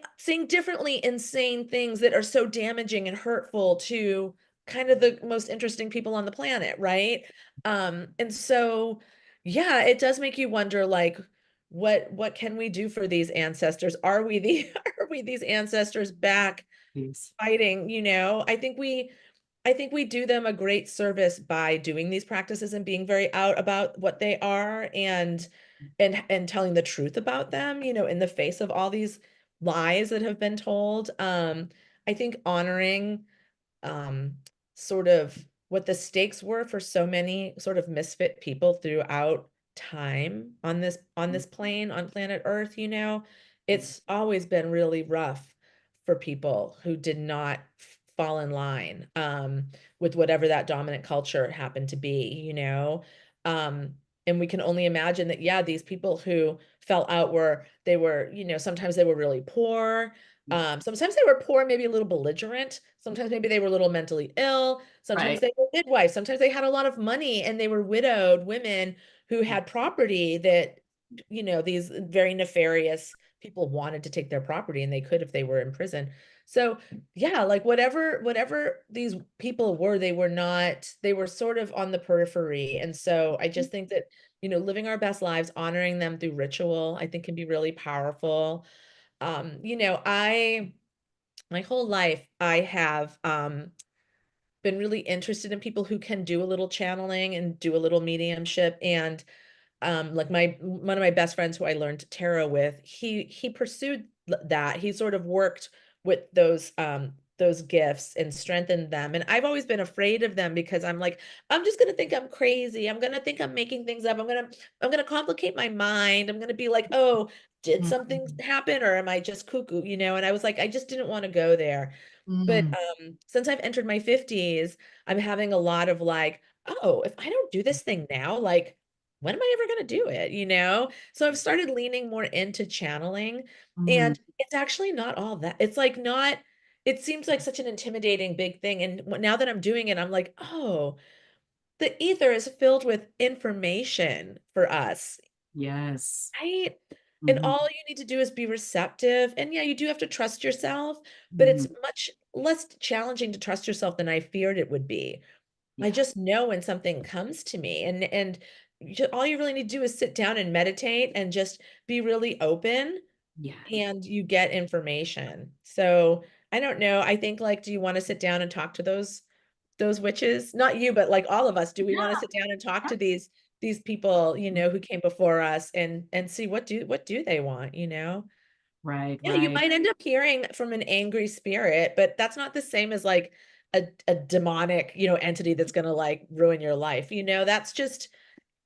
Speaker 2: differently insane things that are so damaging and hurtful to kind of the most interesting people on the planet, right? And so yeah, it does make you wonder, like, what can we do for these ancestors? Are we are we these ancestors back
Speaker 3: Yes.
Speaker 2: fighting? I think we do them a great service by doing these practices and being very out about what they are, and telling the truth about them, in the face of all these lies that have been told. I think honoring um, sort of what the stakes were for so many sort of misfit people throughout time on this plane, on planet Earth, it's always been really rough for people who did not fall in line with whatever that dominant culture happened to be. Um, and we can only imagine that, yeah, these people who fell out sometimes they were really poor. Sometimes they were poor, maybe a little belligerent. Sometimes maybe they were a little mentally ill. Sometimes
Speaker 3: Right.
Speaker 2: they were midwives. Sometimes they had a lot of money and they were widowed women who had property that, these very nefarious people wanted to take their property, and they could if they were in prison. So yeah, like whatever these people were, they were sort of on the periphery. And so I just think that, living our best lives, honoring them through ritual, I think can be really powerful. I my whole life I have been really interested in people who can do a little channeling and do a little mediumship. And like one of my best friends who I learned tarot with, he pursued that. He sort of worked with those gifts and strengthened them. And I've always been afraid of them, because I'm like, I'm just gonna think I'm crazy. I'm gonna think I'm making things up. I'm gonna complicate my mind. I'm gonna be like, oh, did something
Speaker 3: Mhm.
Speaker 2: happen, or am I just cuckoo? And I was like, I just didn't want to go there. But
Speaker 3: Mm,
Speaker 2: since I've entered my 50s, I'm having a lot of like, oh, if I don't do this thing now, like, when am I ever going to do it? So I've started leaning more into channeling,
Speaker 3: mm,
Speaker 2: and it's actually not all that. It's like not, it seems like such an intimidating big thing. And now that I'm doing it, I'm like, oh, the ether is filled with information for us,
Speaker 3: yes.
Speaker 2: right? And
Speaker 3: Mhm,
Speaker 2: all you need to do is be receptive. And yeah, you do have to trust yourself, but it's
Speaker 3: mhm.
Speaker 2: much less challenging to trust yourself than I feared it would be. I
Speaker 3: Yeah.
Speaker 2: just know when something comes to me, and all you really need to do is sit down and meditate and just be really open,
Speaker 3: Yeah.
Speaker 2: and you get information. So I don't know. I think, like, do you want to sit down and talk to those witches? Not you, but like all of us. Do we want to
Speaker 3: Yeah.
Speaker 2: sit down and talk to these people, who came before us, and see what do they want?
Speaker 3: Right,
Speaker 2: Yeah, you
Speaker 3: right,
Speaker 2: might end up hearing from an angry spirit, but that's not the same as like a demonic, entity that's gonna like ruin your life. That's just,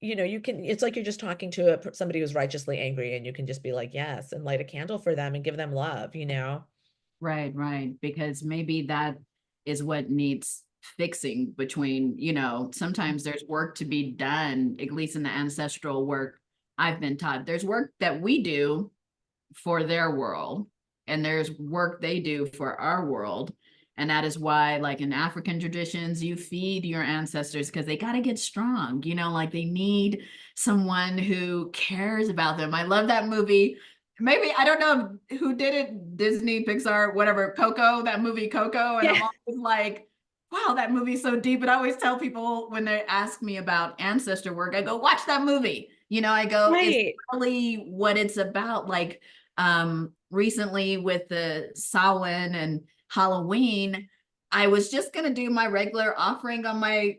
Speaker 2: it's like you're just talking to somebody who's righteously angry, and you can just be like, yes, and light a candle for them and give them love.
Speaker 3: right. Because maybe that is what needs fixing between, sometimes there's work to be done, at least in the ancestral work I've been taught. There's work that we do for their world, and there's work they do for our world. And that is why, like in African traditions, you feed your ancestors because they got to get strong, like they need someone who cares about them. I love that movie. Maybe, I don't know who did it, Disney, Pixar, whatever, Coco, that movie Coco. And I'm
Speaker 2: Yeah,
Speaker 3: always like, wow, that movie's so deep. But I always tell people when they ask me about ancestor work, I go, watch that movie. I go, it's
Speaker 2: right.
Speaker 3: really what it's about. Like recently with the Samhain and Halloween, I was just going to do my regular offering on my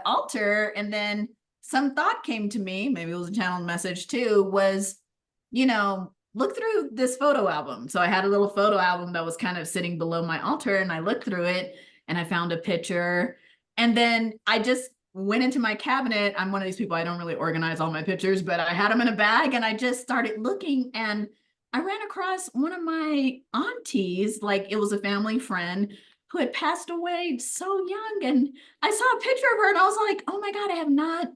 Speaker 3: altar, and then some thought came to me, maybe it was a channeled message too, was, look through this photo album. So I had a little photo album that was kind of sitting below my altar, and I looked through it, and I found a picture. And then I just went into my cabinet. I'm one of these people, I don't really organize all my pictures, but I had them in a bag and I just started looking, and I ran across one of my aunties, like it was a family friend who had passed away so young. And I saw a picture of her and I was like, oh my God, I have not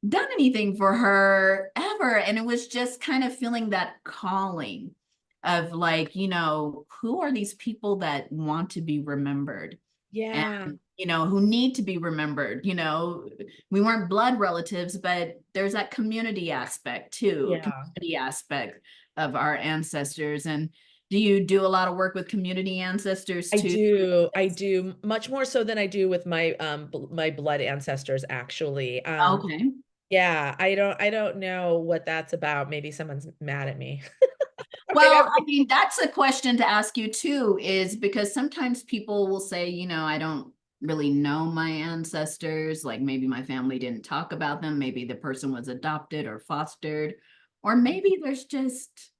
Speaker 3: done anything for her ever. And it was just kind of feeling that calling of like, who are these people that want to be remembered?
Speaker 2: Yeah.
Speaker 3: And, who need to be remembered. We weren't blood relatives, but there's that community aspect too,
Speaker 2: Yeah.
Speaker 3: community aspect of our ancestors. And do you do a lot of work with community ancestors too?
Speaker 2: I do much more so than I do with my my blood ancestors, actually.
Speaker 3: Okay.
Speaker 2: Yeah, I don't know what that's about. Maybe someone's mad at me.
Speaker 3: Well, I mean, that's a question to ask you too, is because sometimes people will say, I don't really know my ancestors. Like maybe my family didn't talk about them. Maybe the person was adopted or fostered, or maybe there's just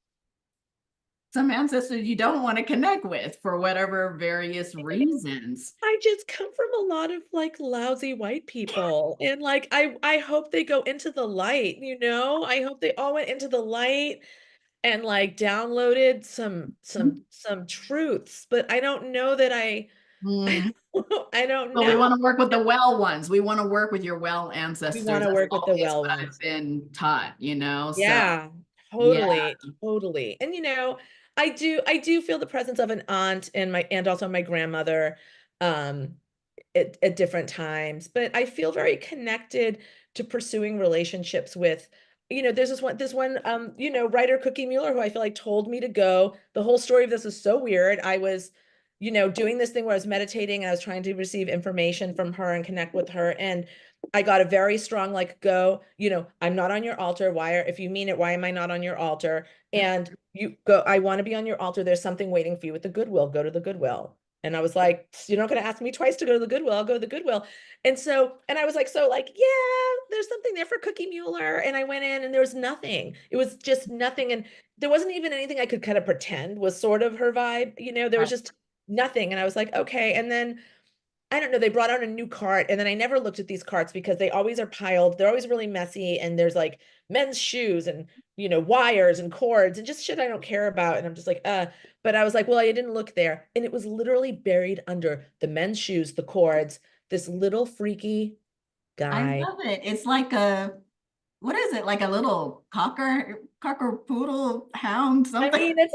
Speaker 3: some ancestors you don't want to connect with for whatever various reasons.
Speaker 2: I just come from a lot of like lousy white people, and like I hope they go into the light, I hope they all went into the light and like downloaded some truths, but I don't know that
Speaker 3: Mm.
Speaker 2: I don't
Speaker 3: But we
Speaker 2: know.
Speaker 3: want to work with the well ones. We want to work with your well
Speaker 2: We
Speaker 3: ancestors.
Speaker 2: want to
Speaker 3: That's
Speaker 2: work with the
Speaker 3: always
Speaker 2: well
Speaker 3: what I've
Speaker 2: ones.
Speaker 3: been taught. So
Speaker 2: Yeah,
Speaker 3: yeah.
Speaker 2: totally. And I do feel the presence of an aunt and also my grandmother um at different times, but I feel very connected to pursuing relationships with, there's this one writer, Cookie Mueller, who I feel like told me to go. The whole story of this is so weird. I was, doing this thing where I was meditating and I was trying to receive information from her and connect with her. And I got a very strong, like, go, I'm not on your altar. If you mean it, why am I not on your altar? And you go, I want to be on your altar. There's something waiting for you at the Goodwill. Go to the Goodwill. And I was like, you're not going to ask me twice to go to the Goodwill. I'll go to the Goodwill. And I was like, yeah, there's something there for Cookie Mueller. And I went in and there was nothing. It was just nothing. And there wasn't even anything I could kind of pretend was sort of her vibe. There was just nothing. And I was like, okay. And then I don't know, they brought out a new cart, and then I never looked at these carts because they always are piled. They're always really messy, and there's like men's shoes and wires and cords and just shit I don't care about. And I'm just like, but I was like, well, I didn't look there. And it was literally buried under the men's shoes, the cords, this little freaky
Speaker 3: I
Speaker 2: guy.
Speaker 3: love it. It's like what is it? Like a little cocker poodle hound,
Speaker 2: I
Speaker 3: something.
Speaker 2: mean, it's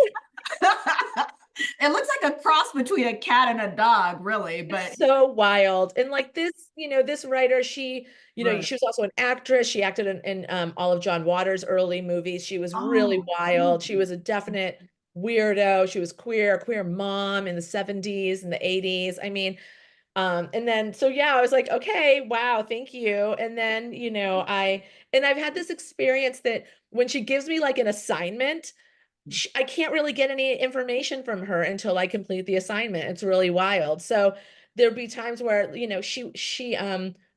Speaker 3: It looks like a cross between a cat and a dog, really, but
Speaker 2: so wild. And like this writer,
Speaker 3: right.
Speaker 2: she was also an actress. She acted in all of John Waters' early movies. She was really
Speaker 3: Oh,
Speaker 2: wild. She was a definite weirdo. She was a queer mom in the 70s and the 80s. I mean, and then so yeah, I was like, okay, wow, thank you. And then, I've had this experience that when she gives me like an assignment, I can't really get any information from her until I complete the assignment. It's really wild. So there'd be times where,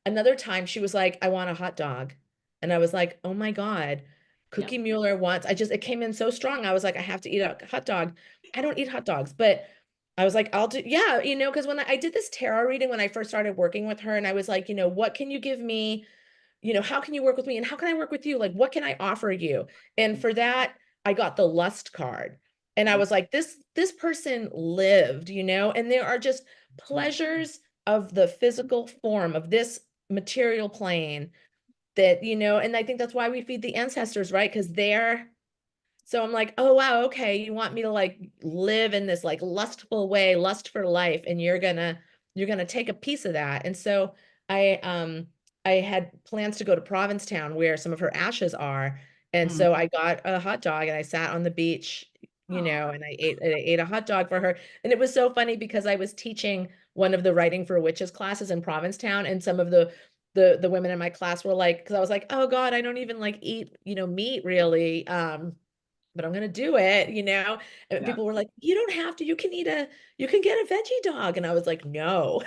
Speaker 2: another time she was like, I want a hot dog. And I was like, oh my God,
Speaker 3: yeah.
Speaker 2: Cookie Mueller wants, it came in so strong. I was like, I have to eat a hot dog. I don't eat hot dogs, but I was like, I'll do, yeah, because when I did this tarot reading, when I first started working with her, and I was like, what can you give me? How can you work with me and how can I work with you? Like, what can I offer you? And for that, I got the lust card. And I was like, this person lived, and there are just pleasures of the physical form of this material plane that, and I think that's why we feed the ancestors, right? Because so I'm like, oh wow, okay, you want me to like live in this like lustful way, lust for life, and you're gonna take a piece of that. And so I had plans to go to Provincetown where some of her ashes are. And
Speaker 3: Mm.
Speaker 2: so I got a hot dog and I sat on the beach,
Speaker 3: Oh,
Speaker 2: and I ate a hot dog for her. And it was so funny because I was teaching one of the writing for witches classes in Provincetown, and some of the women in my class were like, because I was like, oh God, I don't even like eat, meat really. But I'm gonna do it, And
Speaker 3: yeah.
Speaker 2: people were like, you don't have to, you can get a veggie dog. And I was like, no,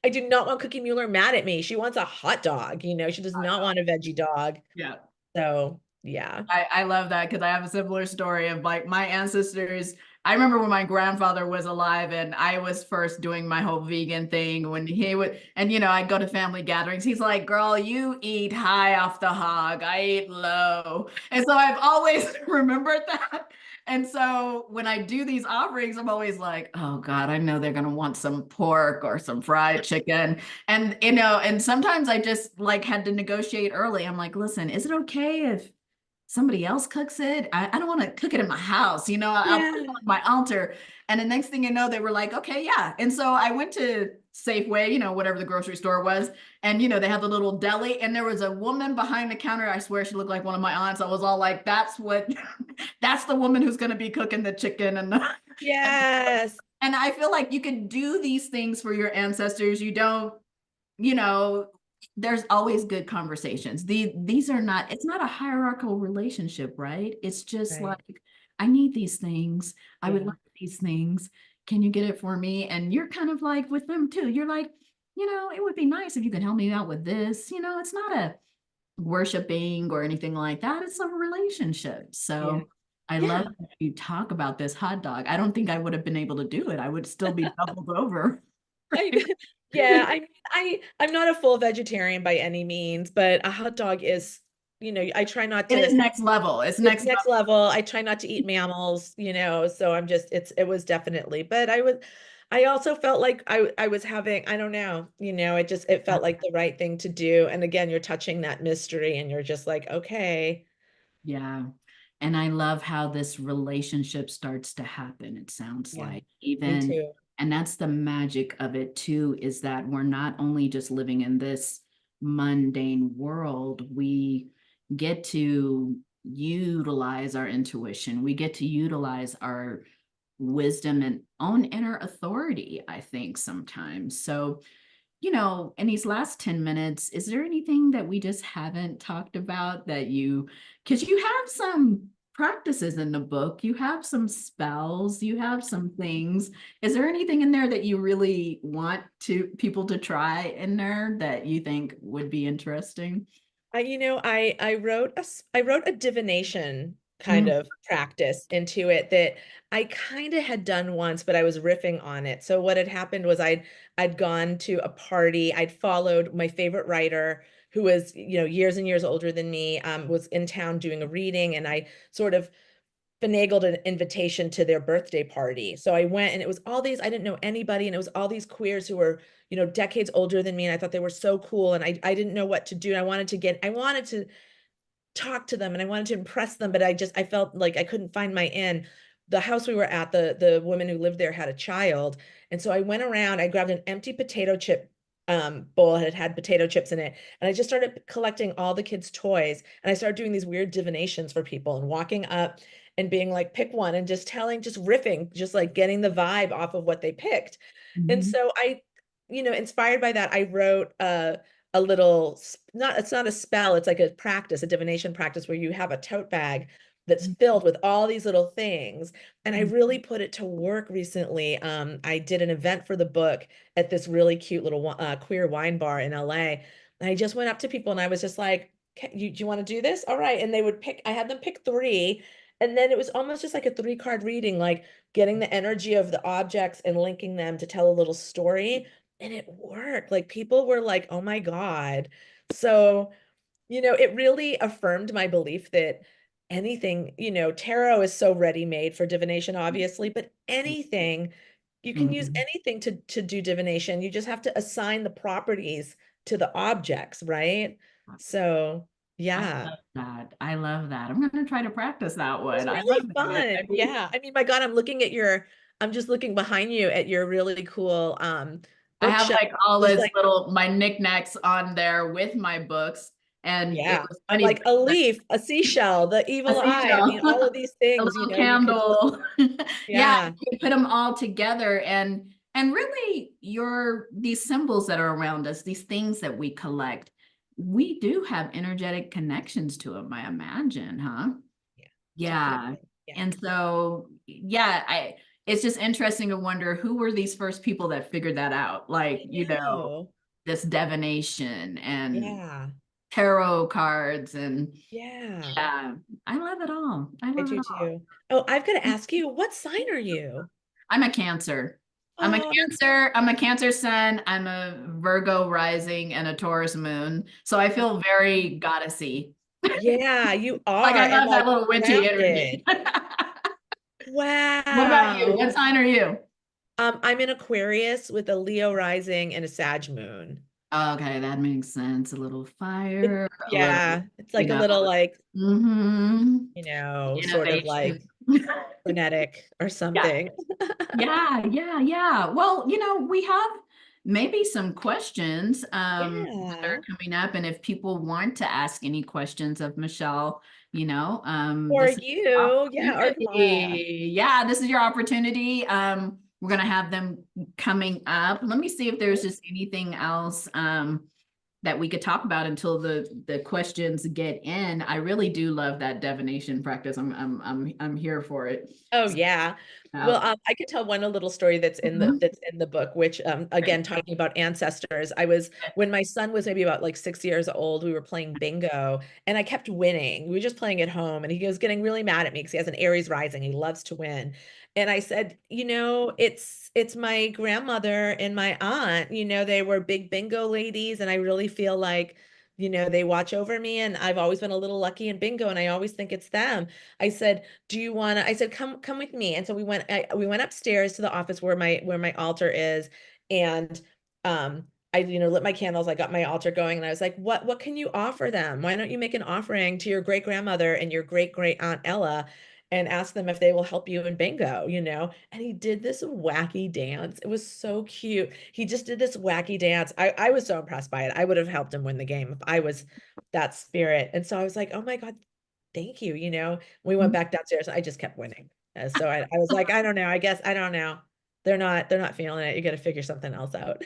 Speaker 2: I do not want Cookie Mueller mad at me. She wants a hot dog, she does not want a veggie dog.
Speaker 3: Yeah.
Speaker 2: So yeah.
Speaker 3: I love that because I have a similar story of like my ancestors I remember when my grandfather was alive and I was first doing my whole vegan thing when he would, and I'd go to family gatherings. He's like, girl, you eat high off the hog. I eat low. And so I've always remembered that. And so when I do these offerings, I'm always like, oh God, I know they're going to want some pork or some fried chicken. And, and sometimes I just like had to negotiate early. I'm like, listen, is it okay if somebody else cooks it? I don't want to cook it in my house. I'll put it
Speaker 2: Yeah.
Speaker 3: on my altar. And the next thing you know, they were like, okay, yeah. And so I went to Safeway, whatever the grocery store was. And, they had the little deli. And there was a woman behind the counter. I swear she looked like one of my aunts. I was all like, that's the woman who's going to be cooking the chicken.
Speaker 2: Yes.
Speaker 3: And I feel like you can do these things for your ancestors. You don't, you know, there's always good conversations. These are not, it's not a hierarchical relationship, right? It's just
Speaker 2: Right.
Speaker 3: like, I need these things. I would
Speaker 2: Yeah.
Speaker 3: like these things. Can you get it for me? And you're kind of like with them too. You're like, it would be nice if you could help me out with this. It's not a worshiping or anything like that. It's a relationship.
Speaker 2: Yeah.
Speaker 3: So I love
Speaker 2: Yeah.
Speaker 3: that you talk about this hot dog. I don't think I would have been able to do it. I would still be doubled over.
Speaker 2: I, yeah, I mean, I'm not a full vegetarian by any means, but a hot dog is, I try not
Speaker 3: It is
Speaker 2: to,
Speaker 3: next level. It's
Speaker 2: it's
Speaker 3: next
Speaker 2: next level. I try not to eat mammals, so I'm just, it was definitely, but I also felt like I was having, I don't know, it felt
Speaker 3: level.
Speaker 2: like the right thing to do. And again, you're touching that mystery and you're just like, okay,
Speaker 3: Yeah. And I love how this relationship starts to happen. It sounds
Speaker 2: yeah,
Speaker 3: like
Speaker 2: me
Speaker 3: even,
Speaker 2: too.
Speaker 3: and that's the magic of it too, is that we're not only just living in this mundane world, we get to utilize our intuition. We get to utilize our wisdom and own inner authority, I think sometimes. So in these last 10 minutes, is there anything that we just haven't talked about because you have some practices in the book, you have some spells, you have some things. Is there anything in there that you really want people to try in there that you think would be interesting?
Speaker 2: I wrote a divination kind
Speaker 3: Mm,
Speaker 2: of practice into it that I kind of had done once, but I was riffing on it. So what had happened was I'd gone to a party. I'd followed my favorite writer who was, years and years older than me, was in town doing a reading, and I sort of finagled an invitation to their birthday party. So I went, and it was all these, I didn't know anybody, and it was all ththese queers who were, decades older than me. And I thought they were so cool. And I didn't know what to do. And I wanted to talk to them and I wanted to impress them, but I felt like I couldn't find my in. The house we were at, the woman who lived there had a child. And so I went around, I grabbed an empty potato chip bowl that had potato chips in it. And I just started collecting all the kids' toys. And I started doing these weird divinations for people and walking up and being like, pick one, and just riffing, just like getting the vibe off of what they picked. And
Speaker 3: mhm,
Speaker 2: so inspired by that, I wrote a little, it's not a spell, it's like a practice, a divination practice where you have a tote bag that's filled with all these little things. And I
Speaker 3: mhm,
Speaker 2: really put it to work recently. I did an event for the book at this really cute little queer wine bar in LA. And I just went up to people and I was just like, "Okay, do you want to do this? All right." And they would I had them pick three. And then it was almost just like a 3-card reading, like getting the energy of the objects and linking them to tell a little story. And it worked. Like people were like, oh my God. So, it really affirmed my belief that anything, tarot is so ready-made for divination, obviously, but anything, you can use
Speaker 3: mhm.
Speaker 2: anything to do divination. You just have to assign the properties to the objects, right? So,
Speaker 3: I
Speaker 2: yeah.
Speaker 3: love that. I love that. I'm going to try to practice that
Speaker 2: It was
Speaker 3: one. I love
Speaker 2: really
Speaker 3: it. I
Speaker 2: fun.
Speaker 3: mean,
Speaker 2: Yeah. I mean, my God, I'm just looking behind you at your really cool
Speaker 3: I have
Speaker 2: bookshelf.
Speaker 3: like all
Speaker 2: Just
Speaker 3: his
Speaker 2: like,
Speaker 3: little my knickknacks on there with my books. And it
Speaker 2: yeah,
Speaker 3: was funny
Speaker 2: like a
Speaker 3: because
Speaker 2: leaf, a seashell, the
Speaker 3: a
Speaker 2: evil eye. I mean,
Speaker 3: seashell,
Speaker 2: all of these
Speaker 3: a
Speaker 2: things,
Speaker 3: little
Speaker 2: you could just,
Speaker 3: candle. Yeah,
Speaker 2: yeah,
Speaker 3: you put them all together and really these symbols that are around us, these things that we collect, we do have energetic connections to them, I imagine, huh?
Speaker 2: yeah,
Speaker 3: Yeah.
Speaker 2: definitely. Yeah.
Speaker 3: And so, yeah, it's just interesting to wonder who were these first people that figured that out, like,
Speaker 2: I know.
Speaker 3: this divination and
Speaker 2: Yeah.
Speaker 3: tarot cards and
Speaker 2: Yeah,
Speaker 3: yeah, I love it all. I
Speaker 2: I
Speaker 3: love it
Speaker 2: do
Speaker 3: all.
Speaker 2: too. Oh, I've got to ask you, what sign are you?
Speaker 3: I'm a Cancer. I'm a
Speaker 2: Oh, that's
Speaker 3: Cancer. I'm a Cancer sun. I'm a Virgo rising and a Taurus moon. So I feel very goddessy.
Speaker 2: yeah, you
Speaker 3: Like
Speaker 2: are,
Speaker 3: I
Speaker 2: and
Speaker 3: love that
Speaker 2: like
Speaker 3: little witchy energy.
Speaker 2: grounded.
Speaker 3: What about you? What
Speaker 2: Wow.
Speaker 3: sign are you?
Speaker 2: I'm in Aquarius with a Leo rising and a Sag moon.
Speaker 3: Okay, that makes sense. A little
Speaker 2: It,
Speaker 3: fire, a little,
Speaker 2: yeah, it's
Speaker 3: you
Speaker 2: like a
Speaker 3: know,
Speaker 2: little like,
Speaker 3: hmm
Speaker 2: sort of like
Speaker 3: innovation.
Speaker 2: frenetic or
Speaker 3: Yeah.
Speaker 2: something.
Speaker 3: Yeah. Well, we have maybe some questions that
Speaker 2: Yeah.
Speaker 3: are coming up. And if people want to ask any questions of Michelle,
Speaker 2: Or
Speaker 3: this is your
Speaker 2: you, yeah, or Camara.
Speaker 3: opportunity. Yeah, this is your opportunity. We're gonna have them coming up. Let me see if there's just anything else that we could talk about until the questions get in. I really do love that divination practice. I'm here for it.
Speaker 2: Oh yeah. Well,
Speaker 3: Uh,
Speaker 2: I could tell one a little story
Speaker 3: mhm.
Speaker 2: that's in the book, which again talking about ancestors. I was when my son was maybe about like 6 years old, we were playing bingo and I kept winning. We were just playing at home and he was getting really mad at me because he has an Aries rising. He loves to win. And I said, it's my grandmother and my aunt, they were big bingo ladies, and I really feel like they watch over me, and I've always been a little lucky in bingo, and I always think it's them. I said, do you want to, I said, come with me. And so we went upstairs to the office where my altar is. And I, lit my candles. I got my altar going and I was like, what can you offer them? Why don't you make an offering to your great grandmother and your great great aunt Ella and ask them if they will help you in bingo? And he did this wacky dance. It was so cute. He just did this wacky dance. I was so impressed by it. I would have helped him win the game if I was that spirit. And so I was like, oh my God, thank you. We went back downstairs. I just kept winning. So I was like, I don't know. I guess I don't know. They're not feeling it. You got to figure something else out.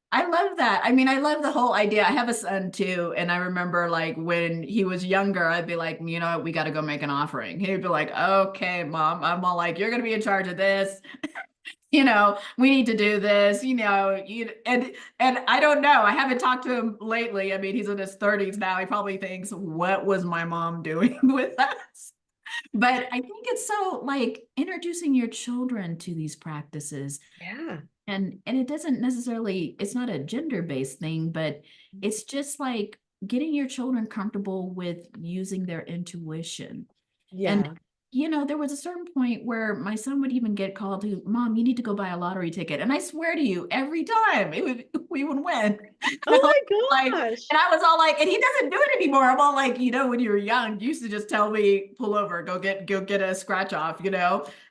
Speaker 3: I love that. I mean, I love the whole idea. I have a son too, and I remember like when he was younger, I'd be like, we got to go make an offering. He'd be like, okay, mom. I'm all like, you're gonna be in charge of this. We need to do this. And I don't know. I haven't talked to him lately. I mean, he's in his 30s now. He probably thinks, what was my mom doing with us? But I think it's so like introducing your children to these practices,
Speaker 2: Yeah.
Speaker 3: and it doesn't necessarily, it's not a gender-based thing, but it's just like getting your children comfortable with using their intuition. And
Speaker 2: Yeah.
Speaker 3: there was a certain point where my son would even get called to, Mom, you need to go buy a lottery ticket. And I swear to you, every time we would win.
Speaker 2: Oh
Speaker 3: Like,
Speaker 2: my gosh.
Speaker 3: and I was all like, and he doesn't do it anymore. I'm all like, when you were young, you used to just tell me, pull over, go get a scratch off.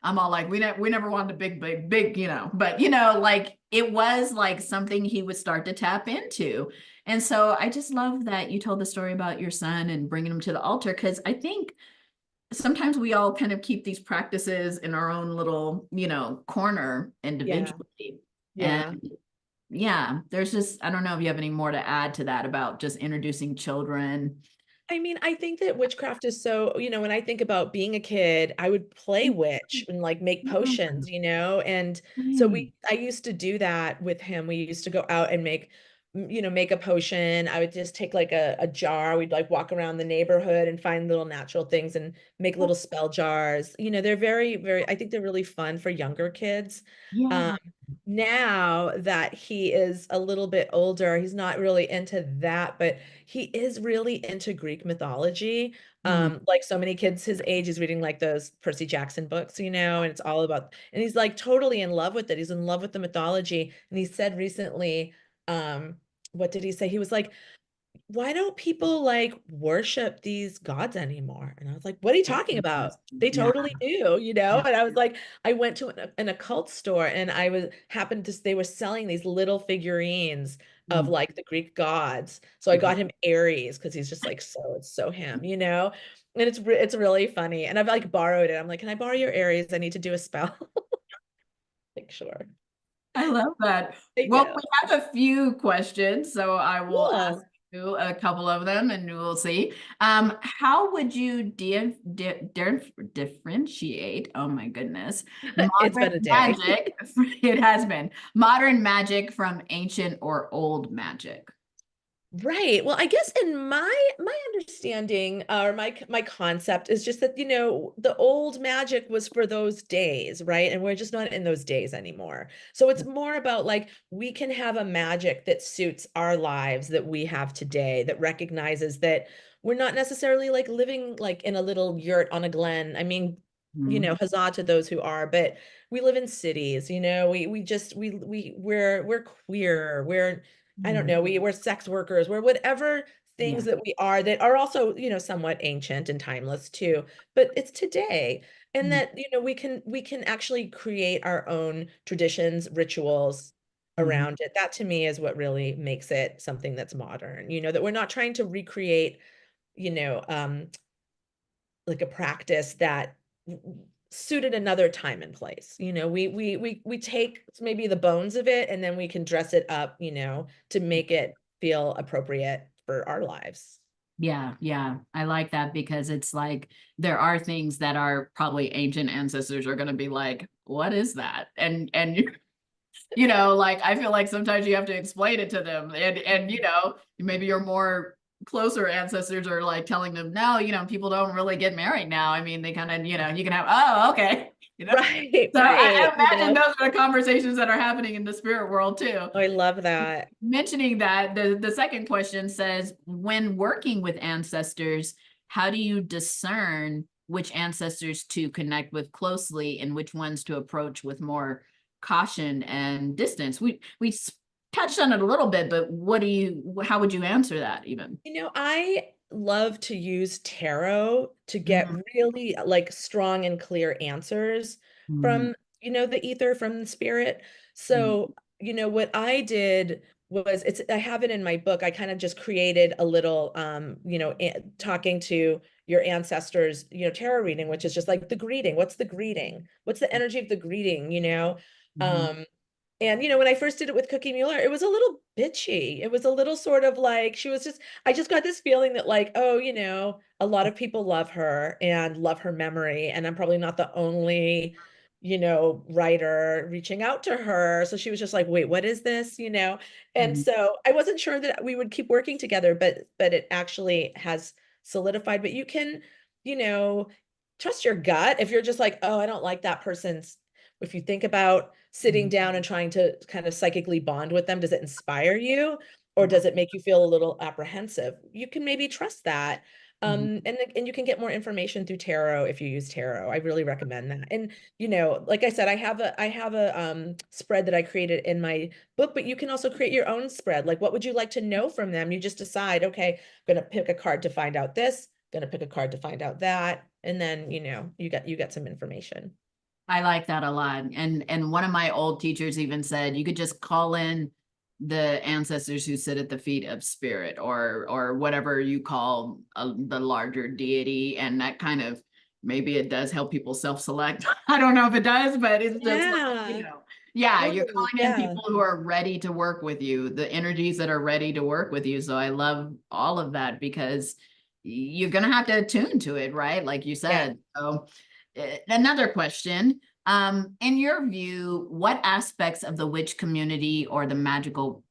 Speaker 3: I'm all like, we never wanted a big, but like it was like something he would start to tap into. And so I just love that you told the story about your son and bringing him to the altar, because I think sometimes we all kind of keep these practices in our own little, corner
Speaker 2: Yeah.
Speaker 3: individually.
Speaker 2: Yeah.
Speaker 3: And yeah, there's just, I don't know if you have any more to add to that about just introducing children.
Speaker 2: I mean, I think that witchcraft is so, when I think about being a kid, I would play witch and like make potions, and so
Speaker 3: Right.
Speaker 2: I used to do that with him. We used to go out and make a potion. I would just take like a jar. We'd like walk around the neighborhood and find little natural things and make little spell jars. They're very, very, I think they're really fun for younger kids.
Speaker 3: Yeah.
Speaker 2: Um, Now that he is a little bit older, he's not really into that, but he is really into Greek mythology.
Speaker 3: Mm.
Speaker 2: Like so many kids his age, he's reading like those Percy Jackson books, and it's all about, and he's like totally in love with it. He's in love with the mythology. And he said recently, what did he say? He was like, why don't people like worship these gods anymore? And I was like, what are you talking about? They
Speaker 3: Yeah.
Speaker 2: totally do,
Speaker 3: Yeah.
Speaker 2: And I was like, I went to an occult store and they were selling these little figurines of
Speaker 3: Mm.
Speaker 2: like the Greek gods. So I got him Aries because he's just like, it's so him. And it's really funny. And I've like borrowed it. I'm like, can I borrow your Aries? I need to do a spell. Like, sure.
Speaker 3: I love that.
Speaker 2: I
Speaker 3: Well,
Speaker 2: know.
Speaker 3: we have a few questions, so I will ask
Speaker 2: Cool.
Speaker 3: you a couple of them and we'll see. How would you differentiate, oh my goodness,
Speaker 2: It's
Speaker 3: modern
Speaker 2: been a day.
Speaker 3: magic, it has been, modern magic from ancient or old magic?
Speaker 2: Right. Well, I guess in my understanding or my concept is just that, the old magic was for those days, right? And we're just not in those days anymore. So it's more about like we can have a magic that suits our lives that we have today, that recognizes that we're not necessarily like living like in a little yurt on a glen. I mean,
Speaker 3: Mhm.
Speaker 2: huzzah to those who are, but we live in cities, we just we're queer, we're I don't know, we're sex workers, we're whatever things
Speaker 3: Yeah.
Speaker 2: that we are that are also, somewhat ancient and timeless too, but it's today. And
Speaker 3: Mhm.
Speaker 2: that, we can actually create our own traditions, rituals
Speaker 3: Mhm.
Speaker 2: around it. That to me is what really makes it something that's modern, that we're not trying to recreate, you know, um, like a practice that suited another time and place. We take maybe the bones of it and then we can dress it up, to make it feel appropriate for our lives.
Speaker 3: Yeah, yeah. I like that because it's like there are things that are probably ancient ancestors are going to be like, what is that? And like I feel like sometimes you have to explain it to them. And maybe your more closer ancestors are like telling them, no, people don't really get married now. I mean, they kind of, you can have, oh, okay.
Speaker 2: Right,
Speaker 3: So I
Speaker 2: right.
Speaker 3: imagine those are the conversations that are happening in the spirit world too.
Speaker 2: I love that.
Speaker 3: Mentioning that, the second question says, when working with ancestors, how do you discern which ancestors to connect with closely and which ones to approach with more caution and distance? We touched on it a little bit, but how would you answer that even?
Speaker 2: I love to use tarot to get
Speaker 3: Mhm.
Speaker 2: really like strong and clear answers
Speaker 3: Mhm.
Speaker 2: from, the ether, from the spirit.
Speaker 3: Mhm.
Speaker 2: So, what I did was I have it in my book. I kind of just created a little talking to your ancestors, tarot reading, which is just like the greeting. What's the greeting? What's the energy of the greeting,
Speaker 3: Mhm.
Speaker 2: Um, and when I first did it with Cookie Mueller, it was a little bitchy. It was a little sort of like I just got this feeling that like, oh, a lot of people love her and love her memory. And I'm probably not the only, writer reaching out to her. So she was just like, wait, what is this? And
Speaker 3: Mhm.
Speaker 2: so I wasn't sure that we would keep working together, but it actually has solidified. But you can, you know, trust your gut. If you're just like, oh, I don't like that person's, if you think about sitting
Speaker 3: Mhm.
Speaker 2: down and trying to kind of psychically bond with them, does it inspire you or does it make you feel a little apprehensive? You can maybe trust that.
Speaker 3: Mhm.
Speaker 2: And you can get more information through tarot if you use tarot. I really recommend that. And like I said, I have a spread that I created in my book, but you can also create your own spread. Like, what would you like to know from them? You just decide, okay, I'm gonna pick a card to find out this, gonna pick a card to find out that, and then you get some information.
Speaker 3: I like that a lot. And one of my old teachers even said you could just call in the ancestors who sit at the feet of spirit or whatever you call the larger deity, and that kind of maybe it does help people self-select. I don't know if it does, but it's just like,
Speaker 2: Yeah.
Speaker 3: yeah, you're
Speaker 2: Oh,
Speaker 3: calling in
Speaker 2: yeah.
Speaker 3: people who are ready to work with you, the energies that are ready to work with you. So I love all of that because you're going to have to attune to it, right? Like you
Speaker 2: Yeah.
Speaker 3: said. So another question. In your view, what aspects of the witch community or the magical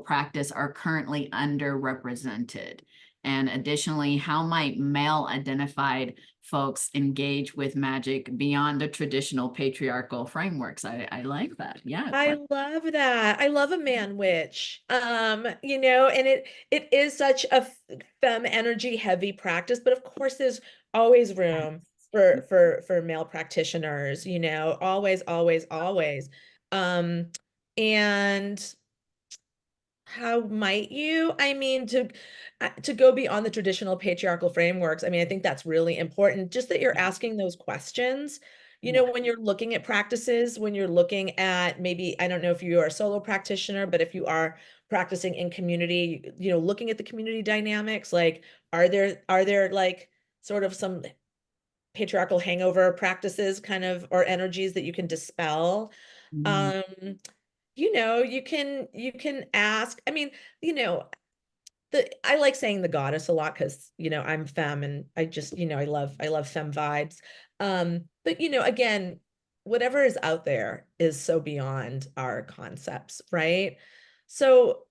Speaker 3: practice are currently underrepresented? And additionally, how might male identified folks engage with magic beyond the traditional patriarchal frameworks? I like that. Yeah.
Speaker 2: I love that. I love a man witch. And it is such a femme energy heavy practice, but of course there's always room for male practitioners, always, always, always. Um, and how might you? I mean, to go beyond the traditional patriarchal frameworks, I mean, I think that's really important. Just that you're asking those questions,
Speaker 3: Yeah.
Speaker 2: when you're looking at practices, when you're looking at maybe, I don't know if you are a solo practitioner, but if you are practicing in community, looking at the community dynamics, like are there like sort of some patriarchal hangover practices kind of or energies that you can dispel?
Speaker 3: Mhm.
Speaker 2: Um, you can ask. I mean, you know, I like saying the goddess a lot because I'm femme and I just I love femme vibes. But again, whatever is out there is so beyond our concepts, right? So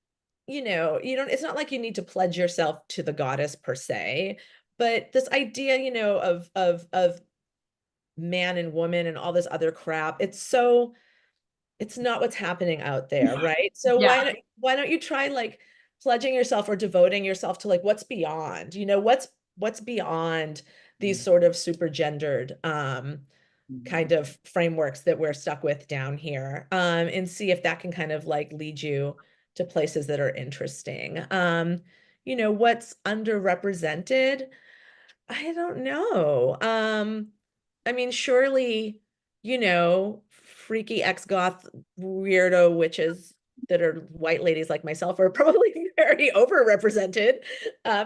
Speaker 2: it's not like you need to pledge yourself to the goddess per se, but this idea, of man and woman and all this other crap, it's not what's happening out there, right? So
Speaker 3: Yeah.
Speaker 2: why don't you try like pledging yourself or devoting yourself to like what's beyond, what's beyond these sort of super gendered kind of frameworks that we're stuck with down here, and see if that can kind of like lead you to places that are interesting. What's underrepresented? I don't know. I mean, surely, freaky ex-goth weirdo witches that are white ladies like myself are probably very overrepresented.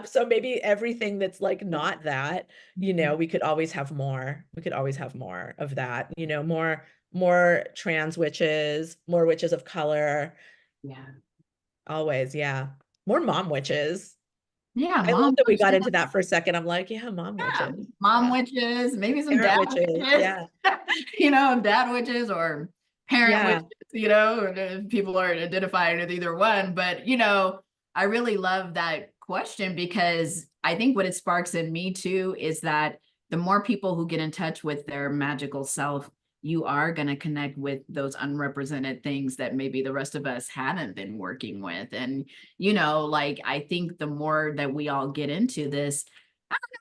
Speaker 2: So maybe everything that's like not that, we could always have more. We could always have more of that, more trans witches, more witches of color.
Speaker 3: Yeah.
Speaker 2: Always, yeah. More mom witches.
Speaker 3: Yeah,
Speaker 2: I love
Speaker 3: mom
Speaker 2: that we
Speaker 3: witches.
Speaker 2: got into that for a second. I'm like, yeah, mom
Speaker 3: Yeah,
Speaker 2: witches.
Speaker 3: mom
Speaker 2: Yeah.
Speaker 3: witches, maybe some
Speaker 2: Parent
Speaker 3: dad
Speaker 2: witches.
Speaker 3: witches,
Speaker 2: Yeah.
Speaker 3: dad witches or parent
Speaker 2: Yeah.
Speaker 3: witches, people are identifying with either one. But, I really love that question because I think what it sparks in me too is that the more people who get in touch with their magical self, you are going to connect with those unrepresented things that maybe the rest of us haven't been working with. And, like, I think the more that we all get into this,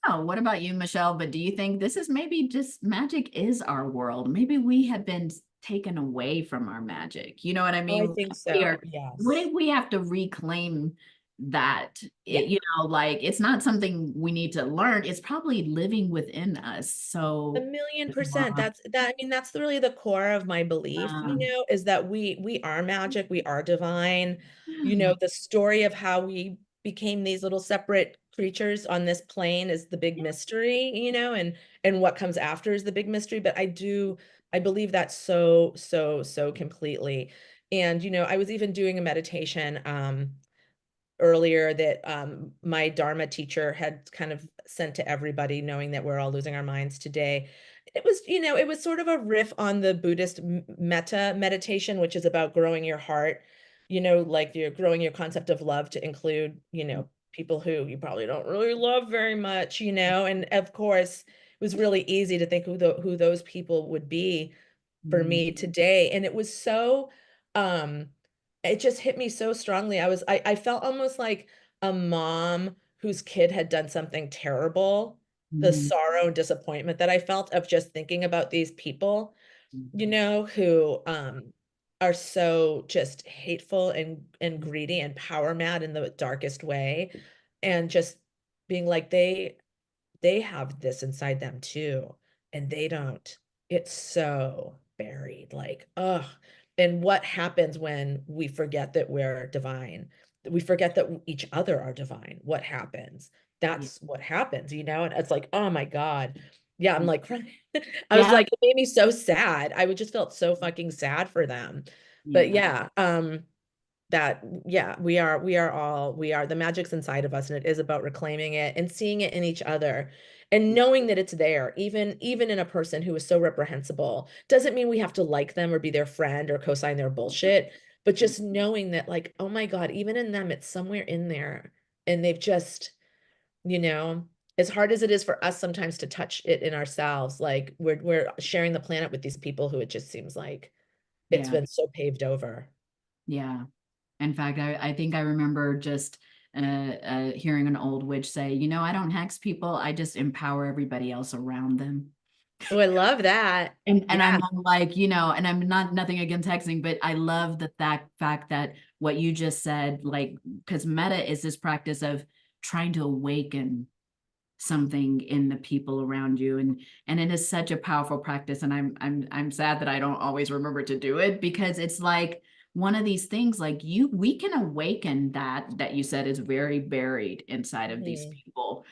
Speaker 3: oh, what about you, Michelle? But do you think this is maybe just magic is our world? Maybe we have been taken away from our magic. You know what I
Speaker 2: Oh, I
Speaker 3: mean?
Speaker 2: think
Speaker 3: We
Speaker 2: so.
Speaker 3: are, what
Speaker 2: Yes.
Speaker 3: if we have to reclaim that?
Speaker 2: Yeah.
Speaker 3: Like it's not something we need to learn. It's probably living within us.
Speaker 2: A
Speaker 3: So,
Speaker 2: million percent. I mean, that's really the core of my belief, is that we are magic, we are divine. The story of how we became these little separate creatures on this plane is the big mystery, and what comes after is the big mystery. But I believe that so, so, so completely. And, I was even doing a meditation earlier that my Dharma teacher had kind of sent to everybody, knowing that we're all losing our minds today. It was sort of a riff on the Buddhist metta meditation, which is about growing your heart, like you're growing your concept of love to include, people who you probably don't really love very much, and of course, it was really easy to think who those people would be for me today. And it was so, it just hit me so strongly. I felt almost like a mom whose kid had done something terrible, the sorrow and disappointment that I felt of just thinking about these people, who are so just hateful and greedy and power mad in the darkest way, and just being like they have this inside them too, and they don't. It's so buried, like, ugh. And what happens when we forget that we're divine? We forget that each other are divine. What happens?
Speaker 3: yeah.
Speaker 2: That's what happens, and it's like, oh my God. Yeah, I'm like crying. I was
Speaker 3: Yeah.
Speaker 2: like, it made me so sad. I would just felt so fucking sad for them. But
Speaker 3: Yeah.
Speaker 2: yeah, that yeah, we are the magic's inside of us, and it is about reclaiming it and seeing it in each other and knowing that it's there, even in a person who is so reprehensible. Doesn't mean we have to like them or be their friend or co-sign their bullshit, but just knowing that, like, oh my God, even in them, it's somewhere in there. And they've just, you know as hard as it is for us sometimes to touch it in ourselves, like we're sharing the planet with these people who it just seems like it's
Speaker 3: Yeah.
Speaker 2: been so paved over.
Speaker 3: Yeah. In fact, I think I remember just hearing an old witch say, I don't hex people, I just empower everybody else around them.
Speaker 2: Oh, I love that.
Speaker 3: And
Speaker 2: Yeah.
Speaker 3: I'm like, and I'm not nothing against hexing, but I love that fact that what you just said, like, because meta is this practice of trying to awaken something in the people around you, and it is such a powerful practice, and I'm sad that I don't always remember to do it, because it's like one of these things, like, we can awaken that you said is very buried inside of these
Speaker 2: Mhm.
Speaker 3: people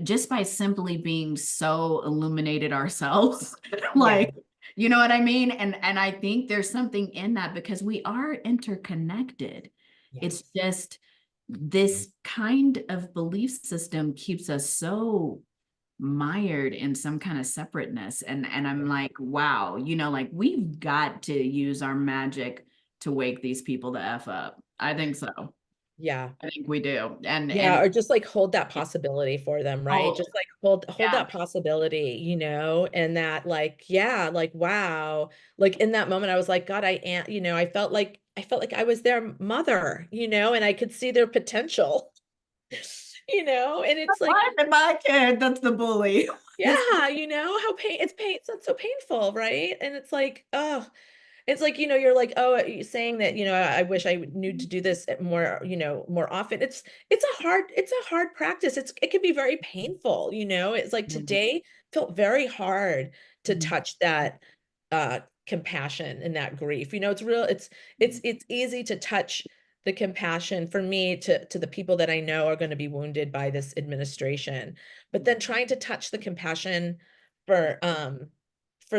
Speaker 3: just by simply being so illuminated ourselves.
Speaker 2: Yeah.
Speaker 3: Like, you know what I mean? And I think there's something in that because we are interconnected. It's
Speaker 2: Yes.
Speaker 3: just this kind of belief system keeps us so mired in some kind of separateness. And I'm like, wow, like, we've got to use our magic to wake these people the F up. I think so.
Speaker 2: Yeah.
Speaker 3: I think we do.
Speaker 2: Yeah,
Speaker 3: And
Speaker 2: or just like hold that possibility for them, right?
Speaker 3: oh,
Speaker 2: Just like hold
Speaker 3: yeah.
Speaker 2: that possibility, and that like, yeah, like wow. Like in that moment I was like, God, I am, I felt like I was their mother, and I could see their potential, and it's like,
Speaker 3: Why did my kid? That's the bully.
Speaker 2: yeah, how it's so painful, right? And it's like, oh, it's like, you're like, oh, you're saying that, I wish I knew to do this more, more often. It's a hard practice. It can be very painful, It's like today felt very hard to touch that compassion and that grief. It's real, it's easy to touch the compassion for me to the people that I know are going to be wounded by this administration. But then trying to touch the compassion for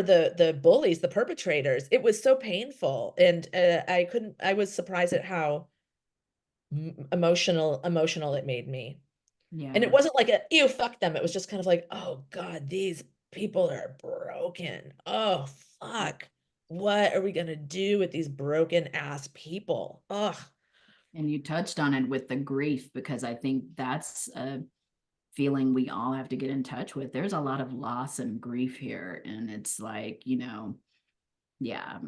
Speaker 2: the bullies, the perpetrators, it was so painful. And I was surprised at how emotional it made me. And it
Speaker 3: Yeah.
Speaker 2: wasn't like ew, fuck them. It was just kind of like, oh God, these people are broken. Oh fuck. What are we gonna do with these broken ass people? Ugh.
Speaker 3: And you touched on it with the grief, because I think that's a feeling we all have to get in touch with. There's a lot of loss and grief here. And it's like, yeah,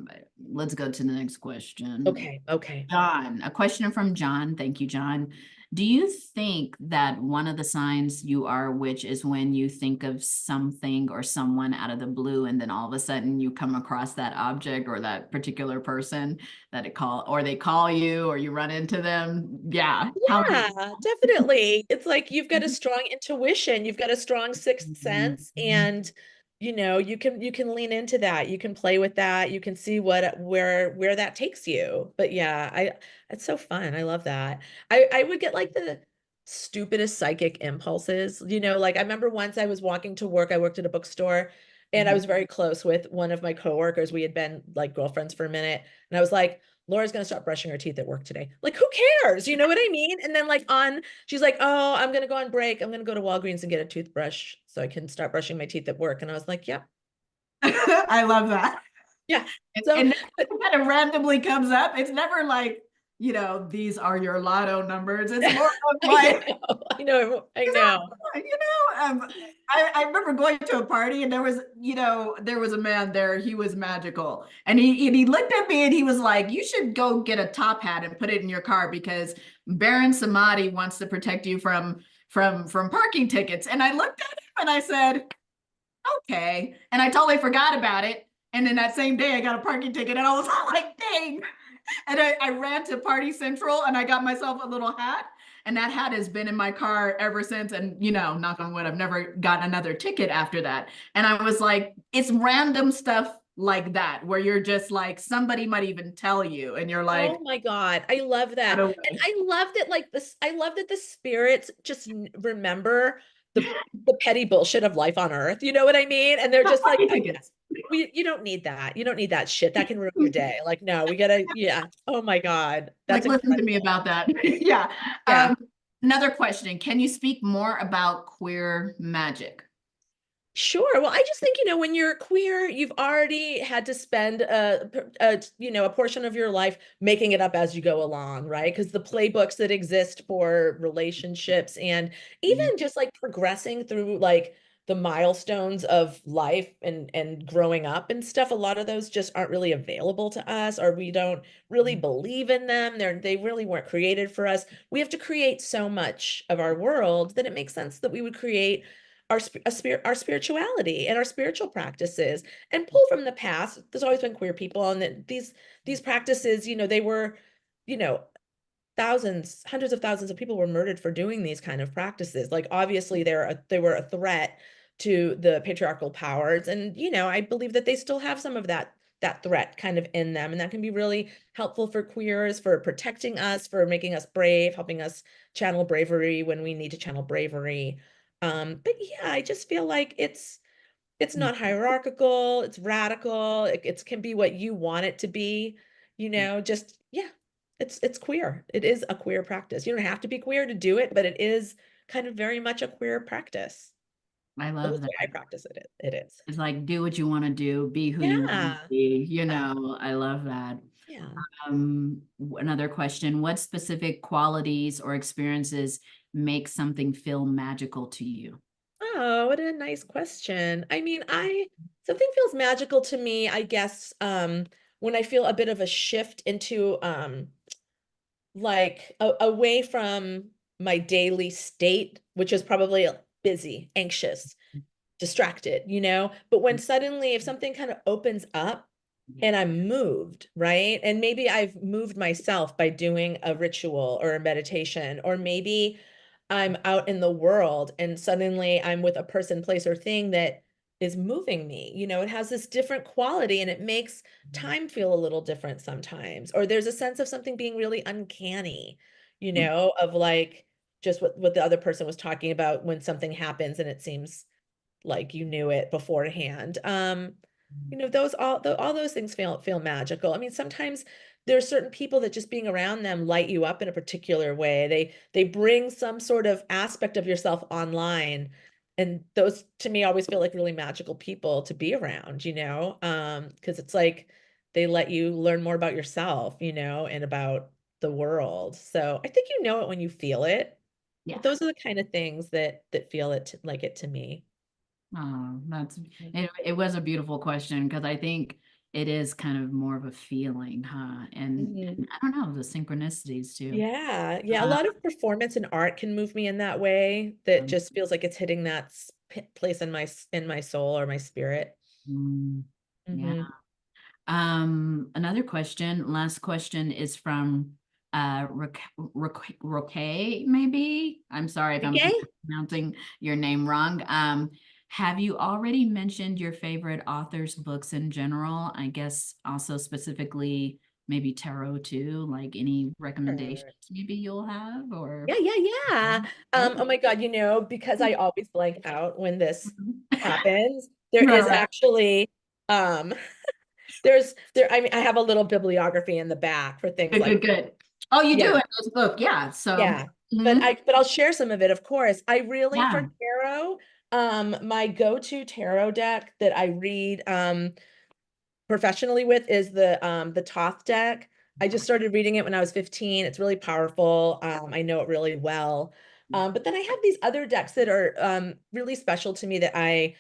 Speaker 3: let's go to the next question.
Speaker 2: Okay.
Speaker 3: John, a question from John. Thank you, John. Do you think that one of the signs you are a witch is when you think of something or someone out of the blue, and then all of a sudden you come across that object or that particular person or they call you or you run into them? Yeah. How
Speaker 2: Yeah, definitely. It's like you've got a strong intuition, you've got a strong sixth sense, and you can lean into that. You can play with that. You can see where that takes you. But yeah, it's so fun. I love that. I would get like the stupidest psychic impulses. Like I remember once I was walking to work, I worked at a bookstore, and I was very close with one of my coworkers. We had been like girlfriends for a minute, and I was like, Laura's gonna stop brushing her teeth at work today. Like, who cares? You know what I mean? And then she's like, oh, I'm gonna go on break. I'm gonna go to Walgreens and get a toothbrush so I can start brushing my teeth at work. And I was like, yep,
Speaker 3: I love that.
Speaker 2: yeah. So,
Speaker 3: And
Speaker 2: but
Speaker 3: it kind of randomly comes up. It's never like, these are your lotto numbers. It's more of like,
Speaker 2: I know.
Speaker 3: I remember going to a party, and there was a man there. He was magical, and he looked at me and he was like, "You should go get a top hat and put it in your car, because Baron Samadi wants to protect you from parking tickets." And I looked at him and I said, "Okay," and I totally forgot about it. And then that same day, I got a parking ticket, and I was like, "Dang!" And I ran to Party Central and I got myself a little hat. And that hat has been in my car ever since. And, knock on wood, I've never gotten another ticket after that. And I was like, it's random stuff like that, where you're just like, somebody might even tell you, and you're
Speaker 2: Oh
Speaker 3: like,
Speaker 2: my God. I love that. And I love that I love that the spirits just remember the petty bullshit of life on earth. You know what I mean? And they're just like, oh,
Speaker 3: tickets.
Speaker 2: you don't need that. You don't need that shit. That can ruin your day. Like, no, we gotta, yeah. Oh my God.
Speaker 3: Like,
Speaker 2: That's
Speaker 3: listen to me
Speaker 2: incredible.
Speaker 3: about that. Yeah.
Speaker 2: Yeah.
Speaker 3: Another question. Can you speak more about queer magic?
Speaker 2: Sure. Well, I just think, when you're queer, you've already had to spend a portion of your life making it up as you go along, right? Because the playbooks that exist for relationships and even just like progressing through like the milestones of life and growing up and stuff, a lot of those just aren't really available to us, or we don't really believe in them. They really weren't created for us. We have to create so much of our world that it makes sense that we would create our spirituality and our spiritual practices and pull from the past. There's always been queer people, and that these practices, they were, you know, thousands, hundreds of thousands of people were murdered for doing these kind of practices. Like obviously they were a threat to the patriarchal powers, and I believe that they still have some of that threat kind of in them, and that can be really helpful for queers, for protecting us, for making us brave, helping us channel bravery when we need to channel bravery. But yeah, I just feel like it's not hierarchical, it's radical, it can be what you want it to be, just yeah, it's queer. It is a queer practice. You don't have to be queer to do it, but it is kind of very much a queer practice.
Speaker 3: I
Speaker 2: At
Speaker 3: love
Speaker 2: least the
Speaker 3: that.
Speaker 2: way I practice it. It is.
Speaker 3: It's like, do what you want to do, be who you want to
Speaker 2: Yeah.
Speaker 3: be,
Speaker 2: Yeah.
Speaker 3: I love that.
Speaker 2: Yeah.
Speaker 3: Another question, what specific qualities or experiences make something feel magical to you?
Speaker 2: Oh, what a nice question. I mean, something feels magical to me, I guess, when I feel a bit of a shift into like away from my daily state, which is probably busy, anxious, distracted, but when suddenly if something kind of opens up
Speaker 3: Yeah.
Speaker 2: and I'm moved, right? And maybe I've moved myself by doing a ritual or a meditation, or maybe I'm out in the world and suddenly I'm with a person, place, or thing that is moving me. It has this different quality and it makes time feel a little different sometimes. Or there's a sense of something being really uncanny, of like just what the other person was talking about when something happens and it seems like you knew it beforehand. All those things feel magical. I mean, sometimes there are certain people that just being around them light you up in a particular way. They bring some sort of aspect of yourself online, and those to me always feel like really magical people to be around, because it's like they let you learn more about yourself, and about the world. So I think you know it when you feel it.
Speaker 3: Yeah.
Speaker 2: But those are the kind of things that feel like it to me.
Speaker 3: Oh, it was a beautiful question because I think it is kind of more of a feeling, huh? And
Speaker 2: Mhm.
Speaker 3: I don't know, the synchronicities too.
Speaker 2: Yeah, yeah. A
Speaker 3: Uh,
Speaker 2: lot of performance and art can move me in that way. That just feels like it's hitting that place in my soul or my spirit.
Speaker 3: mm, yeah.
Speaker 2: Hmm.
Speaker 3: Another question, last question is from Roque, maybe. I'm sorry if I'm
Speaker 2: Okay.
Speaker 3: pronouncing your name wrong. Have you already mentioned your favorite authors' books in general? I guess also specifically maybe tarot too, like any recommendations
Speaker 2: Sure.
Speaker 3: maybe you'll have or
Speaker 2: Yeah, yeah, yeah.
Speaker 3: okay.
Speaker 2: Oh my God, because I always blank out when this happens, there
Speaker 3: Right,
Speaker 2: is
Speaker 3: right.
Speaker 2: actually um I mean I have a little bibliography in the back for things
Speaker 3: Good,
Speaker 2: like
Speaker 3: good, good. Oh, you do
Speaker 2: yeah.
Speaker 3: in this book, yeah. So,
Speaker 2: Yeah.
Speaker 3: mhm,
Speaker 2: But I'll share some of it, of course. I really for
Speaker 3: yeah.
Speaker 2: tarot, my go-to tarot deck that I read professionally with is the Thoth deck. I just started reading it when I was 15. It's really powerful. I know it really well. But then I have these other decks that are really special to me that I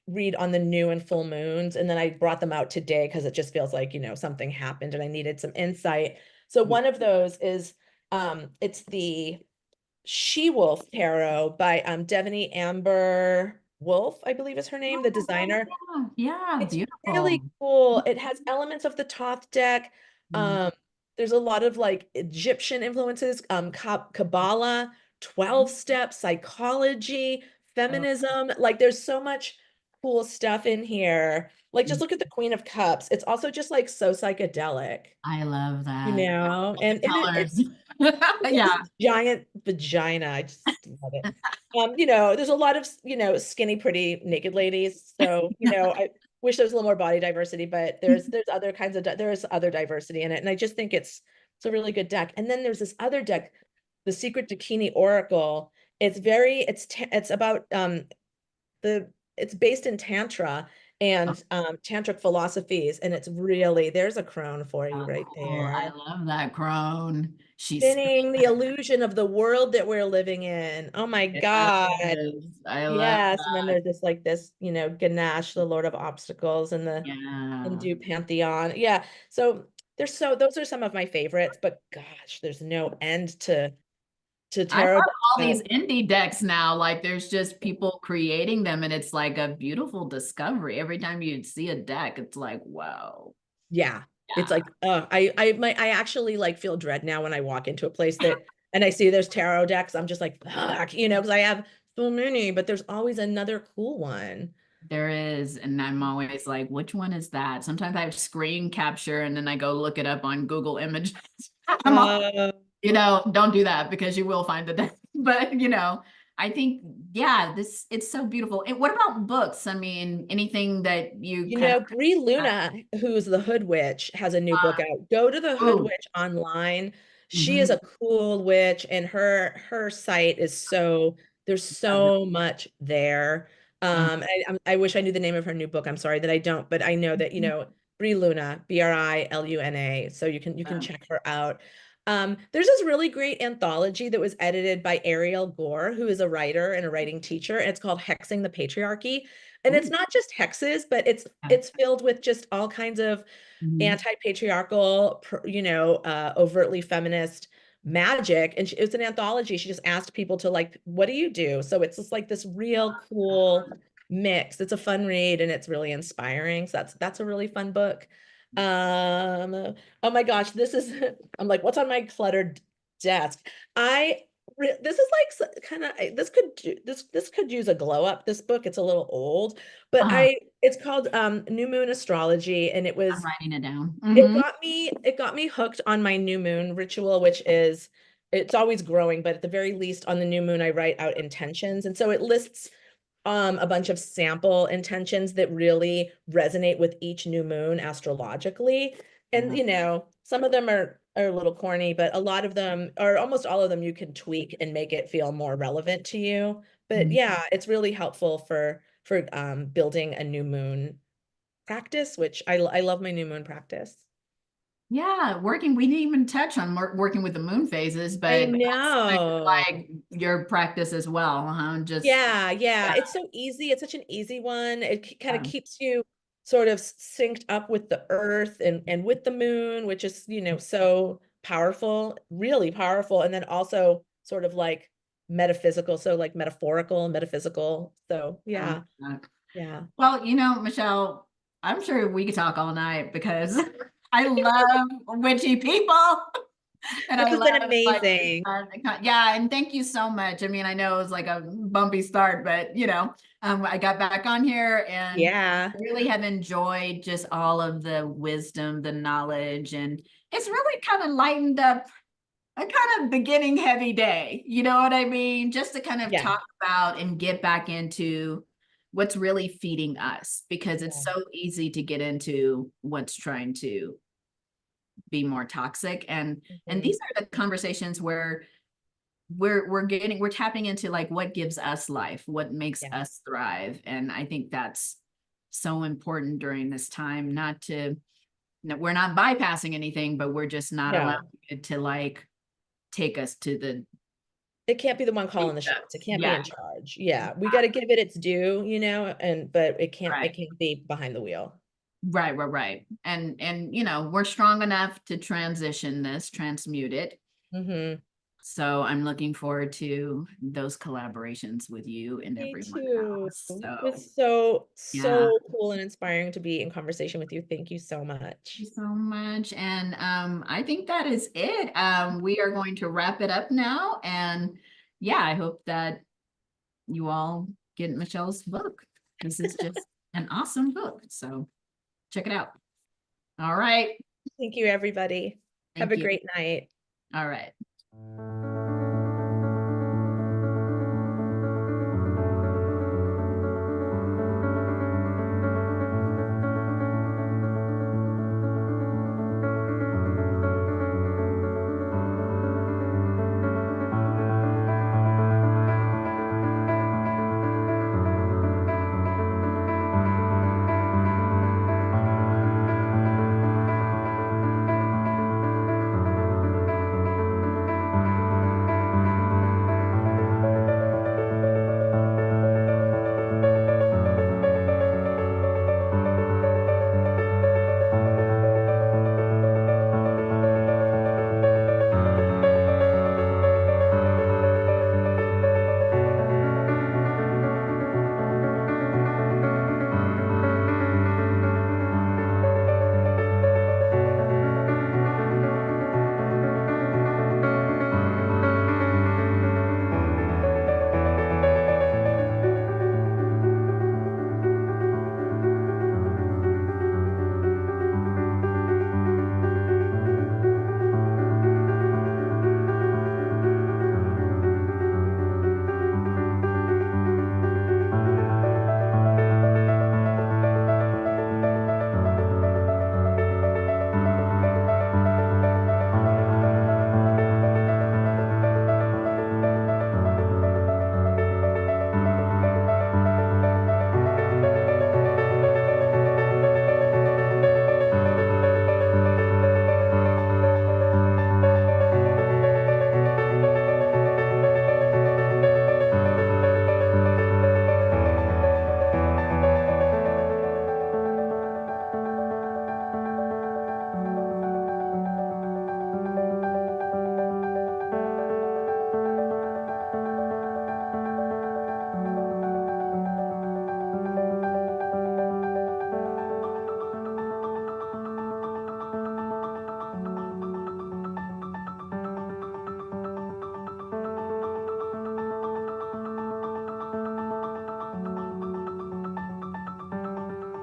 Speaker 2: read on the new and full moons. And then I brought them out today because it just feels like, something happened and I needed some insight. So
Speaker 3: Yeah.
Speaker 2: one of those is it's the She-Wolf Tarot by Devaney Amber Wolf, I believe is her name, the designer.
Speaker 3: Oh, yeah,
Speaker 2: It's really
Speaker 3: beautiful.
Speaker 2: cool. It has elements of the Thoth deck.
Speaker 3: Mm,
Speaker 2: There's a lot of like Egyptian influences, Kabbalah, 12 step psychology,
Speaker 3: oh,
Speaker 2: feminism. Like there's so much cool stuff in here. Like
Speaker 3: mm,
Speaker 2: just look at the Queen of Cups. It's also just like so psychedelic,
Speaker 3: I love that. The
Speaker 2: and it
Speaker 3: colors.
Speaker 2: it's
Speaker 3: Yeah.
Speaker 2: this giant vagina. I just love it. There's a lot of, skinny, pretty naked ladies. So, I wish there was a little more body diversity, but there's other kinds of, there's other diversity in it. And I just think it's a really good deck. And then there's this other deck, the Secret Dakini Oracle. It's about, it's based in Tantra
Speaker 3: Oh,
Speaker 2: and tantric philosophies. And there's a crone for you right
Speaker 3: cool. I
Speaker 2: there.
Speaker 3: love that crone. She's
Speaker 2: Spinning the illusion of the world that we're living in. Oh my God.
Speaker 3: yes, I love
Speaker 2: Yes. And then
Speaker 3: that.
Speaker 2: there's this, Ganesh, the Lord of Obstacles, and the
Speaker 3: Yeah.
Speaker 2: Hindu pantheon. Yeah. So those are some of my favorites, but gosh, there's no end to
Speaker 3: I love
Speaker 2: tarot.
Speaker 3: all
Speaker 2: Uh,
Speaker 3: these indie decks now. Like there's just people creating them and it's like a beautiful discovery. Every time you see a deck, it's like, wow.
Speaker 2: yeah. It's
Speaker 3: Yeah.
Speaker 2: like I actually like feel dread now when I walk into a place and I see there's tarot decks. I'm just like, fuck, because I have so many, but there's always another cool one.
Speaker 3: There is, and I'm always like, which one is that? Sometimes I screen capture and then I go look it up on Google Images. I'm all,
Speaker 2: Uh,
Speaker 3: don't do that because you will find the deck. But I think, yeah, it's so beautiful. And what about books? I mean, anything that you kind
Speaker 2: Brie
Speaker 3: of
Speaker 2: Luna, who's the Hood Witch, has a new book out. Go to the Hood
Speaker 3: oh,
Speaker 2: Witch online. She is
Speaker 3: mhm,
Speaker 2: a cool witch, and her site is there's so much there.
Speaker 3: um,
Speaker 2: I wish I knew the name of her new book. I'm sorry that I don't, but I know that, Briluna, Briluna. So you can check her out. There's this really great anthology that was edited by Ariel Gore, who is a writer and a writing teacher, and it's called Hexing the Patriarchy. And it's not just hexes, but it's filled with just all kinds of anti-patriarchal, overtly feminist magic. And it was an anthology. She just asked people to like, what do you do? So it's just like this real cool mix. It's a fun read and it's really inspiring. So that's a really fun book. Oh my gosh, I'm like, what's on my cluttered desk? This is like kind of this could use a glow up. This book, it's a little old, but it's called New Moon Astrology, and
Speaker 3: I'm writing it down.
Speaker 2: it got me hooked on my new moon ritual, which is, it's always growing, but at the very least on the new moon I write out intentions, and so it lists a bunch of sample intentions that really resonate with each new moon astrologically. And some of them are a little corny, but a lot of them, or almost all of them, you can tweak and make it feel more relevant to you. But yeah, it's really helpful for building a new moon practice, which I love my new moon practice.
Speaker 3: Yeah, we didn't even touch on working with the moon phases, but
Speaker 2: I know.
Speaker 3: that's like your practice as well, huh?
Speaker 2: Yeah. It's so easy. It's such an easy one. It kind of keeps you sort of synced up with the earth and with the moon, which is, so powerful, really powerful. And then also sort of like metaphysical, so like metaphorical and metaphysical. So yeah.
Speaker 3: Well, Michelle, I'm sure we could talk all night because I love witchy people. And
Speaker 2: This
Speaker 3: I
Speaker 2: has been
Speaker 3: love
Speaker 2: amazing.
Speaker 3: yeah, and thank you so much. I mean, I know it was like a bumpy start, but I got back on here and
Speaker 2: Yeah.
Speaker 3: I really have enjoyed just all of the wisdom, the knowledge, and it's really kind of lightened up a kind of beginning heavy day. You know what I mean? Just to kind of talk about and get back into what's really feeding us, because it's so easy to get into what's trying to be more toxic. And these are the conversations where we're tapping into like what gives us life, what makes us thrive. And I think that's so important during this time, we're not bypassing anything, but we're just not allowing it to like take us to
Speaker 2: it can't be the one calling the shots. It can't be in charge. Yeah. We got to give it its due, but it can't be behind the wheel.
Speaker 3: Right. And we're strong enough to transmute it. So I'm looking forward to those collaborations with you and everyone else. So
Speaker 2: it was so cool and inspiring to be in conversation with you. Thank you so much.
Speaker 3: Thank you so much. And I think that is it. We are going to wrap it up now. And I hope that you all get Michelle's book. This is just an awesome book. So check it out. All right.
Speaker 2: Thank you, everybody. Have a great night.
Speaker 3: All right.